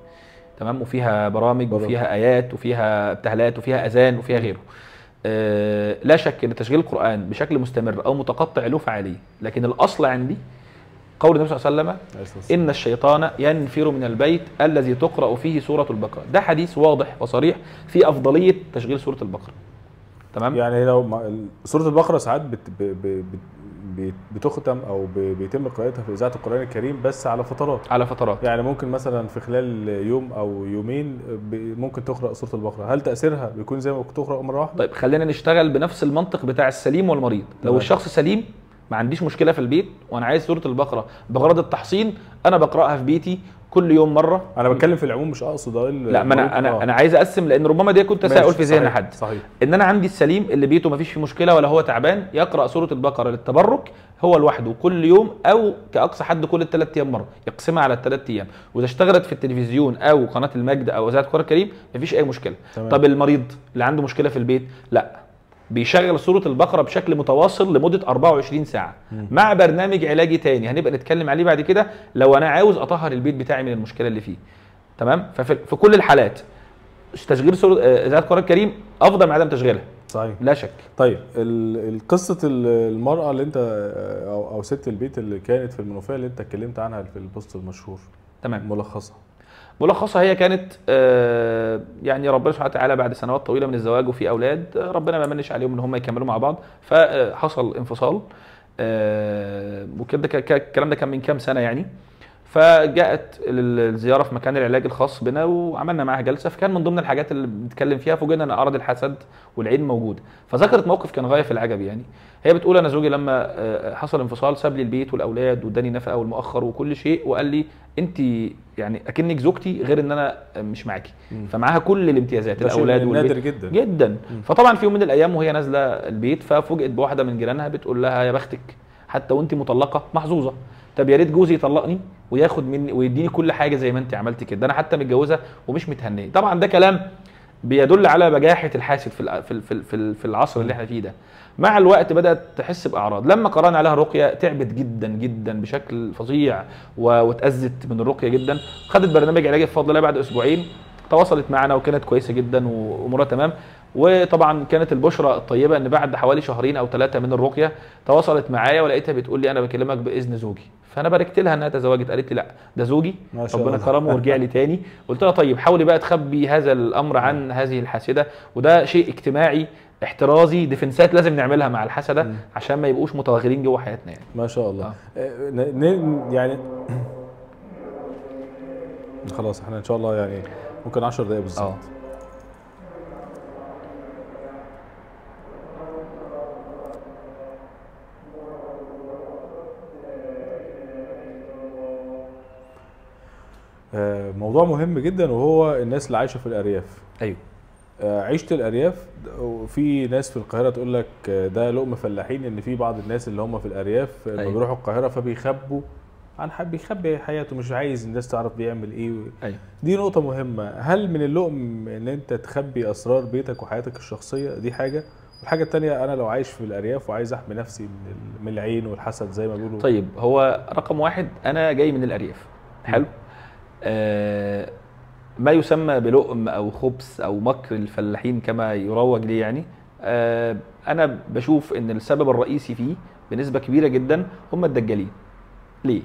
تمام. وفيها برامج وفيها ايات وفيها ابتهالات وفيها اذان وفيها غيره. لا شك ان تشغيل القران بشكل مستمر او متقطع له فعاليه، لكن الاصل عندي قول النبي صلى الله عليه وسلم ان الشيطان ينفر من البيت الذي تقرا فيه سوره البقره. ده حديث واضح وصريح في افضليه تشغيل سوره البقره. تمام. يعني لو سوره البقره ساعات بتختم او بيتم قراءتها في اذاعه القران الكريم بس على فترات. على فترات. يعني ممكن مثلا في خلال يوم او يومين ممكن تقرا سوره البقره، هل تاثيرها بيكون زي ما كنت تقرا مره واحده؟ طيب خلينا نشتغل بنفس المنطق بتاع السليم والمريض. لو الشخص سليم ما عنديش مشكله في البيت وانا عايز سوره البقره بغرض التحصين، انا بقراها في بيتي كل يوم مره. انا بتكلم في العموم مش اقصد لا، ما انا عايز اقسم، لان ربما دي كنت تساؤل في ذهن حد. صحيح. ان انا عندي السليم اللي بيته ما فيش فيه مشكله ولا هو تعبان، يقرا سوره البقره للتبرك هو لوحده كل يوم، او كاقصى حد كل 3 ايام مره، يقسمها على ال3 ايام. واذا اشتغلت في التلفزيون او قناه المجد او اذاعه القران الكريم ما فيش اي مشكله. تمام. طب المريض اللي عنده مشكله في البيت، لا، بيشغل سوره البقره بشكل متواصل لمده 24 ساعه مع برنامج علاجي تاني هنبقى نتكلم عليه بعد كده لو انا عاوز اطهر البيت بتاعي من المشكله اللي فيه. تمام. ففي كل الحالات تشغيل سوره اذاعه القران الكريم افضل من عدم تشغيلها. صحيح. لا شك. طيب قصه المراه اللي انت او ست البيت اللي كانت في المنوفيه اللي انت اتكلمت عنها في البوست المشهور، تمام، ملخصها هي كانت يعني ربنا سبحانه وتعالى بعد سنوات طويله من الزواج وفي اولاد ربنا ما منش عليهم ان هم يكملوا مع بعض، فحصل انفصال. وكده الكلام ده كان من كام سنه يعني. فجاءت الزياره في مكان العلاج الخاص بنا وعملنا معاها جلسه، فكان من ضمن الحاجات اللي بنتكلم فيها فوجئنا ان اعراض الحسد والعين موجوده. فذكرت موقف كان غايه في العجب يعني. هي بتقول انا زوجي لما حصل انفصال ساب لي البيت والاولاد واداني نفقه والمؤخر وكل شيء، وقال لي انت يعني اكنك زوجتي غير ان انا مش معاكي. فمعاها كل الامتيازات، الاولاد والبيت. نادر جدا جدا. فطبعا في يوم من الايام وهي نازله البيت ففوجئت بواحده من جيرانها بتقول لها يا بختك حتى وانت مطلقه محظوظه. طب يا ريت جوزي يطلقني وياخد مني ويديني كل حاجه زي ما انت عملتي كده، انا حتى متجوزه ومش متهنيه. طبعا ده كلام بيدل على بجاحه الحاسد في العصر اللي احنا فيه ده. مع الوقت بدات تحس باعراض، لما قرانا عليها رقيه تعبت جدا جدا بشكل فظيع واتاذت من الرقيه جدا. خدت برنامج علاجي بفضل الله، بعد اسبوعين تواصلت معنا وكانت كويسه جدا وامورها تمام. وطبعا كانت البشرى الطيبه ان بعد حوالي 2 أو 3 من الرقيه تواصلت معايا ولقيتها بتقول لي انا بكلمك باذن زوجي. فانا باركت لها انها تزوجت، قالت لي لا ده زوجي ربنا كرمه ورجع لي تاني. قلت لها طيب حاولي بقى تخبي هذا الامر عن هذه الحاسده، وده شيء اجتماعي احترازي، ديفنسات لازم نعملها مع الحسده عشان ما يبقوش متوغلين جوه حياتنا يعني. ما شاء الله. يعني خلاص احنا ان شاء الله يعني ممكن 10 دقايق بالظبط. موضوع مهم جدا وهو الناس اللي عايشه في الارياف. ايوه. عيشه الارياف، وفي ناس في القاهره تقول لك ده لقمه فلاحين، ان في بعض الناس اللي هم في الارياف لما أيوة. بيروحوا القاهره فبيخبوا بيخبي حياته، مش عايز الناس تعرف بيعمل ايه. أيوة. دي نقطه مهمه. هل من اللؤم ان انت تخبي اسرار بيتك وحياتك الشخصيه؟ دي حاجه. الحاجه الثانيه، انا لو عايش في الارياف وعايز احمي نفسي من العين والحسد زي ما بيقولوا. طيب هو رقم 1 انا جاي من الارياف. حلو. ما يسمى بلؤم او خبث او مكر الفلاحين كما يروج ليه يعني. انا بشوف ان السبب الرئيسي فيه بنسبه كبيره جدا هم الدجالين. ليه؟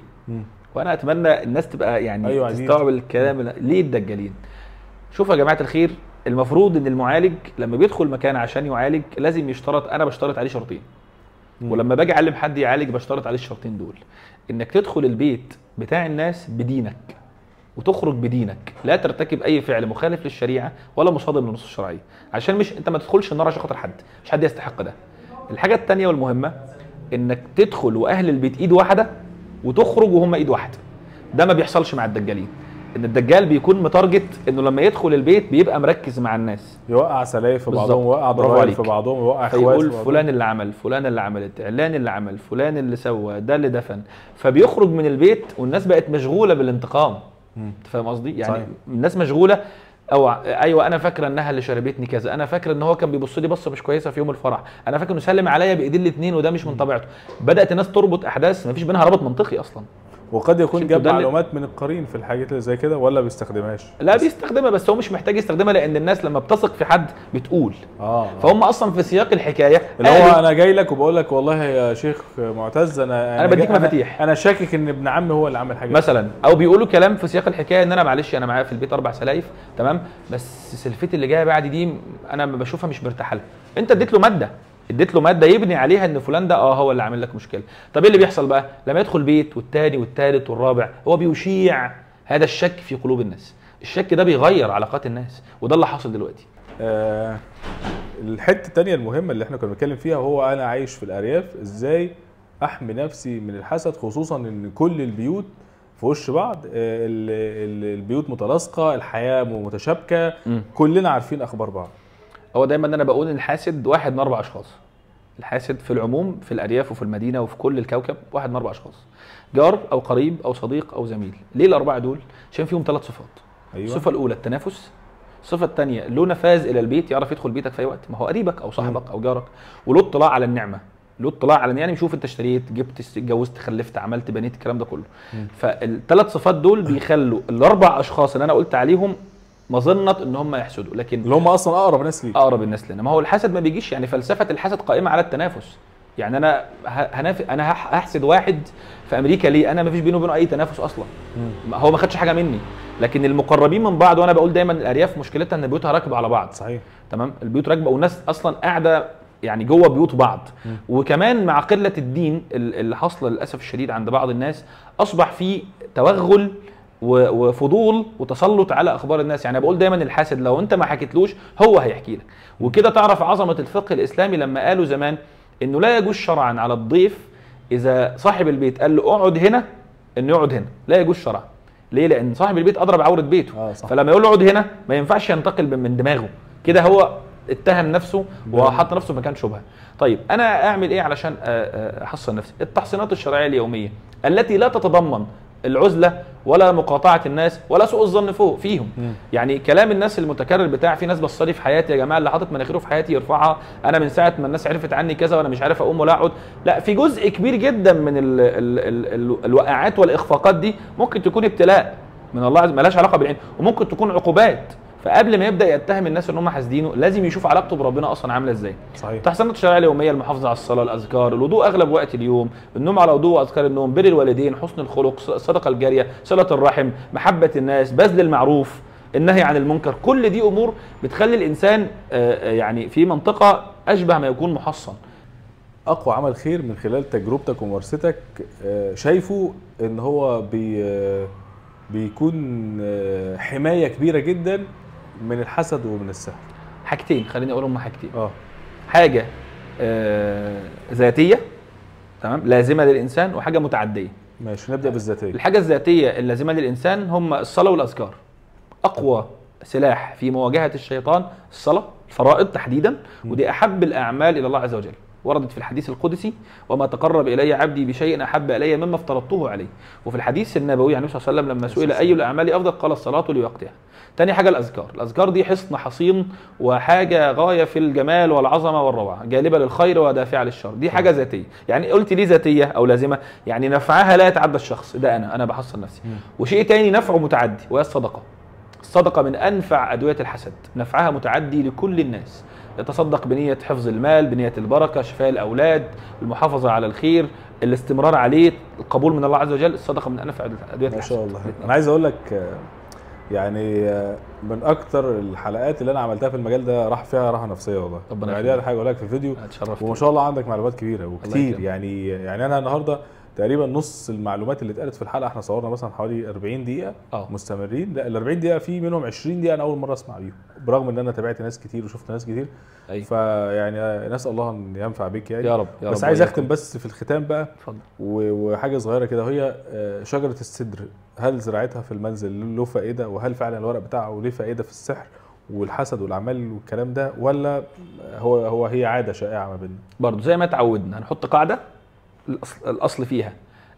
وانا اتمنى الناس تبقى يعني أيوة تستوعب الكلام. ليه الدجالين؟ شوفوا يا جماعه الخير، المفروض ان المعالج لما بيدخل مكان عشان يعالج لازم يشترط، انا بشترط عليه شرطين. ولما باجي اعلم حد يعالج بشترط عليه الشرطين دول: انك تدخل البيت بتاع الناس بدينك وتخرج بدينك، لا ترتكب اي فعل مخالف للشريعه ولا مصادم للنصوص الشرعيه، عشان مش انت ما تدخلش النار عشان خاطر حد، مش حد يستحق ده. الحاجه الثانيه والمهمه انك تدخل واهل البيت ايد واحده وتخرج وهم ايد واحده. ده ما بيحصلش مع الدجالين. ان الدجال بيكون متارجت انه لما يدخل البيت بيبقى مركز مع الناس، يوقع سلايف في بعضهم، يوقع ضرائب في بعضهم، يوقع اخوات، فيقول فلان اللي عمل، فلان اللي عملت، علان اللي عمل، فلان اللي سوى، ده اللي دفن. فبيخرج من البيت والناس بقت مشغوله بالانتقام. انت فاهم قصدي؟ يعني صحيح. الناس مشغوله، او ايوه انا فاكره انها اللي شربتني كذا، انا فاكره ان هو كان بيبص لي بصه مش كويسه في يوم الفرح، انا فاكر انه سلم عليا بايدين الاثنين وده مش من طبيعته. بدات الناس تربط احداث ما فيش بينها ربط منطقي اصلا. وقد يكون عشان جاب تدلل. معلومات من القرين في الحاجات اللي زي كده ولا بيستخدمهاش؟ لا بيستخدمها، بس هو مش محتاج يستخدمها، لان الناس لما بتثق في حد بتقول. فهم اصلا في سياق الحكايه اللي هو انا جاي لك وبقول لك والله يا شيخ معتز أنا بديك مفاتيح. انا شاكك ان ابن عمي هو اللي عمل حاجه مثلا، او بيقولوا كلام في سياق الحكايه ان انا معلش انا معايا في البيت 4 سلايف تمام، بس سلفتي اللي جايه بعد دي انا بشوفها مش مرتاح لها. انت اديت له ماده يبني عليها ان فلان ده هو اللي عامل لك مشكله. طب ايه اللي بيحصل بقى لما يدخل بيت والتاني والتالت والرابع؟ هو بيشيع هذا الشك في قلوب الناس. الشك ده بيغير علاقات الناس، وده اللي حاصل دلوقتي. الحته الثانيه المهمه اللي احنا كنا بنتكلم فيها هو انا عايش في الارياف ازاي احمي نفسي من الحسد، خصوصا ان كل البيوت في وش بعض، البيوت متلاصقه، الحياه متشابكه، كلنا عارفين اخبار بعض. هو دايما انا بقول ان الحاسد واحد من 4 اشخاص. الحاسد في العموم في الارياف وفي المدينه وفي كل الكوكب واحد من 4 اشخاص، جار او قريب او صديق او زميل. ليه الاربعه دول؟ عشان فيهم 3 صفات. أيوة. الصفه الاولى التنافس، الصفه الثانيه له نفاذ الى البيت، يعرف يدخل بيتك في اي وقت، ما هو قريبك او صاحبك او جارك، وله اطلاع على النعمه، له اطلاع على يعني يشوف انت اشتريت، جبت، اتجوزت، خلفت، عملت، بنيت، الكلام ده كله. فالثلاث صفات دول بيخلوا الاربع اشخاص اللي انا قلت عليهم مظنه ان هم يحسدوا، لكن اللي هم اصلا اقرب ناس ليك. اقرب الناس لنا. ما هو الحسد ما بيجيش يعني، فلسفه الحسد قائمه على التنافس. يعني انا هحسد واحد في امريكا ليه؟ انا ما فيش بينه وبينه اي تنافس اصلا. هو ما خدش حاجه مني، لكن المقربين من بعض. وانا بقول دايما الارياف مشكلتها ان بيوتها راكبه على بعض. صحيح. تمام، البيوت راكبه والناس اصلا قاعده يعني جوه بيوت بعض. وكمان مع قله الدين اللي حاصله للاسف الشديد عند بعض الناس، اصبح في توغل وفضول وتسلط على اخبار الناس. يعني بقول دايما الحاسد لو انت ما حكيتلوش هو هيحكي لك. وكده تعرف عظمه الفقه الاسلامي لما قالوا زمان انه لا يجوز شرعا على الضيف اذا صاحب البيت قال له اقعد هنا انه يقعد هنا، لا يجوز شرعا. ليه؟ لان صاحب البيت اضرب عوره بيته. فلما يقول له اقعد هنا ما ينفعش ينتقل من دماغه كده، هو اتهم نفسه وحط نفسه في مكان شبهه. طيب انا اعمل ايه علشان احصن نفسي؟ التحصينات الشرعيه اليوميه التي لا تتضمن العزله ولا مقاطعه الناس ولا سوء الظن فيهم. يعني كلام الناس المتكرر بتاع في ناس بصلي في حياتي يا جماعه، اللي حاطط مناخيره في حياتي يرفعها، انا من ساعه ما الناس عرفت عني كذا وانا مش عارف اقوم ولا اقعد. لا، في جزء كبير جدا من الوقعات والاخفاقات دي ممكن تكون ابتلاء من الله عز وجل، مالهاش علاقه بالعين، وممكن تكون عقوبات. فقبل ما يبدا يتهم الناس ان هم حاسدينه لازم يشوف علاقته بربنا اصلا عامله ازاي. صحيح. التحصينات الشرعيه اليوميه، المحافظه على الصلاه، الاذكار، الوضوء اغلب وقت اليوم، النوم على وضوء واذكار النوم، بر الوالدين، حسن الخلق، الصدقه الجاريه، صله الرحم، محبه الناس، بذل المعروف، النهي عن المنكر. كل دي امور بتخلي الانسان يعني في منطقه اشبه ما يكون محصن. اقوى عمل خير من خلال تجربتك وممارستك شايفه ان هو بيكون حمايه كبيره جدا من الحسد ومن السحر؟ حاجتين، خليني اقول هم حاجتين. حاجه ذاتيه تمام لازمه للانسان، وحاجه متعديه. ماشي، نبدا بالذاتيه. الحاجه الذاتيه اللازمه للانسان هم الصلاه والاذكار. اقوى سلاح في مواجهه الشيطان الصلاه، الفرائض تحديدا، ودي احب الاعمال الى الله عز وجل. وردت في الحديث القدسي: وما تقرب الي عبدي بشيء احب الي مما افترضته عليه. وفي الحديث النبوي عن النبي صلى الله عليه وسلم لما سئل اي الاعمال افضل قال الصلاه لوقتها. تاني حاجه الاذكار. الاذكار دي حصن حصين وحاجه غايه في الجمال والعظمه والروعه، جالبه للخير ودافعه للشر. دي حاجه ذاتيه. يعني قلت ليه ذاتيه او لازمه؟ يعني نفعها لا يتعدى الشخص، ده انا بحصن نفسي. وشيء تاني نفعه متعدي، وهي الصدقه. الصدقه من انفع ادويه الحسد، نفعها متعدي لكل الناس. يتصدق بنيه حفظ المال، بنيه البركه، شفاء الاولاد، المحافظه على الخير، الاستمرار عليه، القبول من الله عز وجل. الصدقه من انفع ادويه الحسد. ما شاء الله. انا عايز اقول لك يعني من اكتر الحلقات اللي انا عملتها في المجال ده راح فيها راحه نفسيه والله. يعني دي حاجه اقول لك في الفيديو، وما شاء الله عندك معلومات كبيره وكتير. يعني انا النهارده تقريبا نص المعلومات اللي اتقالت في الحلقه احنا صورنا مثلا حوالي 40 دقيقه مستمرين. لا، ال 40 دقيقه في منهم 20 دقيقه انا اول مره اسمع بيهم، برغم ان انا تابعت ناس كتير وشفت ناس كتير. فيعني نسال الله ان ينفع بك يعني. يا رب. بس عايز اختم بس في الختام بقى. اتفضل. وحاجه صغيره كده، وهي شجره السدر، هل زراعتها في المنزل له فائده؟ وهل فعلا الورق بتاعه له فائده في السحر والحسد والاعمال والكلام ده، ولا هي عاده شائعه ما بيننا؟ برضه زي ما اتعودنا هنحط قاعده، الاصل فيها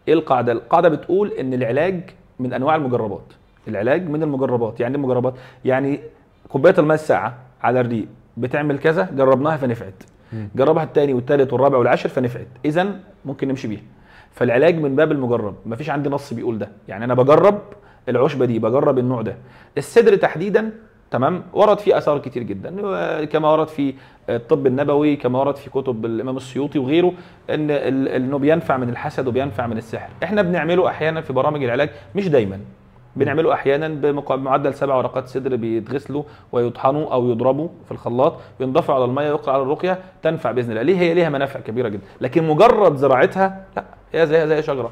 ايه القاعده؟ القاعده بتقول ان العلاج من انواع المجربات. العلاج من المجربات. يعني المجربات يعني كوبايه الماء الساقعه على الريق بتعمل كذا، جربناها فنفعت. جربها الثاني والثالث والرابع والعاشر فنفعت، اذا ممكن نمشي بيها. فالعلاج من باب المجرب، مفيش عندي نص بيقول ده، يعني انا بجرب العشبه دي، بجرب النوع ده. الصدر تحديدا تمام ورد فيه اثار كتير جدا، كما ورد في الطب النبوي، كما ورد في كتب الامام السيوطي وغيره، ان انه بينفع من الحسد وبينفع من السحر. احنا بنعمله احيانا في برامج العلاج، مش دايما، بنعمله احيانا بمعدل 7 ورقات صدر بيتغسلوا ويطحنوا او يضربوا في الخلاط، ينضفوا على الميه ويقرا على الرقيه، تنفع باذن الله. ليه؟ هي ليها منافع كبيره جدا، لكن مجرد زراعتها لا، هي زي شجره،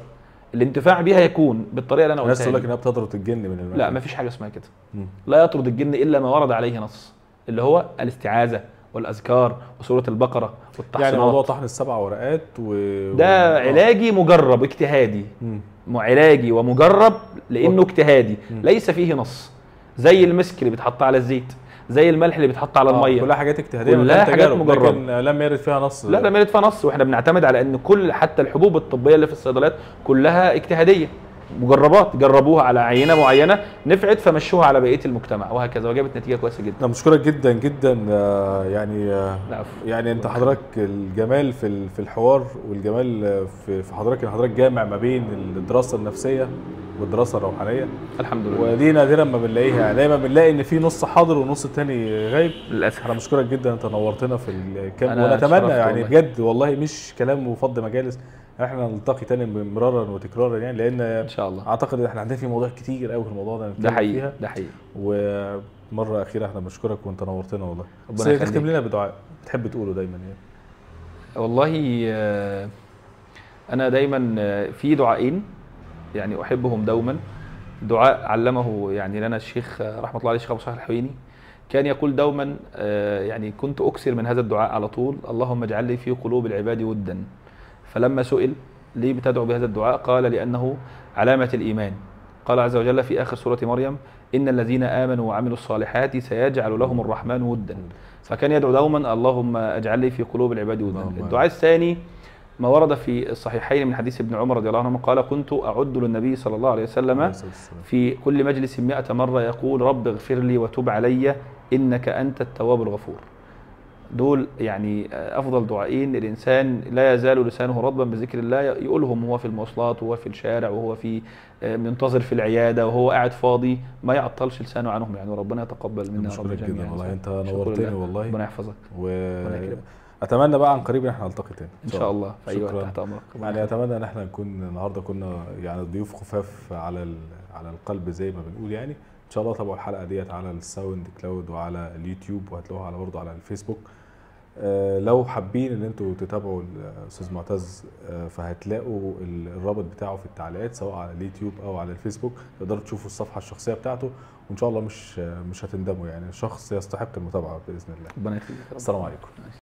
الانتفاع بيها يكون بالطريقه اللي انا قلتها. الناس تقول لك انها بتطرد الجن من المكان. لا، مفيش حاجه اسمها كده. لا يطرد الجن الا ما ورد عليه نص، اللي هو الاستعاذه والاذكار وسوره البقره والتحصينات. يعني موضوع طحن ال7 ورقات ده علاجي مجرب اجتهادي، علاجي ومجرب لانه اجتهادي، ليس فيه نص. زي المسك اللي بيتحط على الزيت، زي الملح اللي بيتحط على الميه، كلها حاجات اجتهاديه، كلها حاجات مجربه، لكن لم يرد فيها نص. لا لم يرد فيها نص. واحنا بنعتمد على ان كل حتى الحبوب الطبيه اللي في الصيدليات كلها اجتهاديه، مجربات، جربوها على عينه معينه نفعت فمشوها على بقيه المجتمع وهكذا، وجابت نتيجه كويسه جدا. انا بشكرك جدا جدا، يعني يعني انت حضرتك الجمال في الحوار، والجمال في حضرتك ان حضرتك جامع ما بين الدراسه النفسيه والدراسه الروحانيه. الحمد لله. ودي نادرا ما بنلاقيها، يعني دايما بنلاقي ان في نص حاضر والنص الثاني غايب للاسف. انا بشكرك جدا، انت نورتنا في الكلام، ونتمنى يعني بجد والله مش كلام وفض مجالس، احنا نلتقي تاني مرارا وتكرارا، يعني لان ان شاء الله اعتقد احنا عندنا في مواضيع كتير قوي في الموضوع ده ده حقيقي فيها. ده حقيقي. ومره اخيره احنا بنشكرك وانت نورتنا والله. ربنا يخليك. اختم لنا بدعاء بتحب تقوله دايما يعني. والله انا دايما في دعائين يعني احبهم دوما. دعاء علمه يعني لنا الشيخ رحمه الله عليه الشيخ ابو صالح الحويني، كان يقول دوما يعني كنت اكثر من هذا الدعاء على طول: اللهم اجعل لي في قلوب العباد ودا. فلما سئل ليه بتدعو بهذا الدعاء قال: لانه علامه الايمان. قال عز وجل في اخر سوره مريم: ان الذين امنوا وعملوا الصالحات سيجعل لهم الرحمن ودا. فكان يدعو دوما: اللهم اجعل لي في قلوب العباد ودا. الدعاء الثاني ما ورد في الصحيحين من حديث ابن عمر رضي الله عنهما قال: كنت أعد للنبي صلى الله عليه وسلم في كل مجلس 100 مرة يقول: رب اغفر لي وتب علي إنك أنت التواب الغفور. دول يعني أفضل دعائين الإنسان لا يزال لسانه رطبا بذكر الله، يقولهم وهو في المواصلات وهو في الشارع وهو في منتظر في العيادة وهو قاعد فاضي، ما يعطلش لسانه عنهم يعني. وربنا يتقبل منا رب جميعا. والله انت نورتني والله، ربنا يحفظك. اتمنى بقى عن قريب ان احنا نلتقي تاني ان شاء الله في اي وقت تحت امرك. يعني اتمنى ان احنا نكون النهارده كنا يعني ضيوف خفاف على القلب زي ما بنقول يعني. ان شاء الله طبعا الحلقه ديت على الساوند كلاود وعلى اليوتيوب، وهتلاقوها على برضه على الفيسبوك. لو حابين ان انتوا تتابعوا الاستاذ معتز فهتلاقوا الرابط بتاعه في التعليقات سواء على اليوتيوب او على الفيسبوك، تقدروا تشوفوا الصفحه الشخصيه بتاعته، وان شاء الله مش هتندموا يعني، شخص يستحق المتابعه باذن الله. ربنا يخليك. السلام عليكم.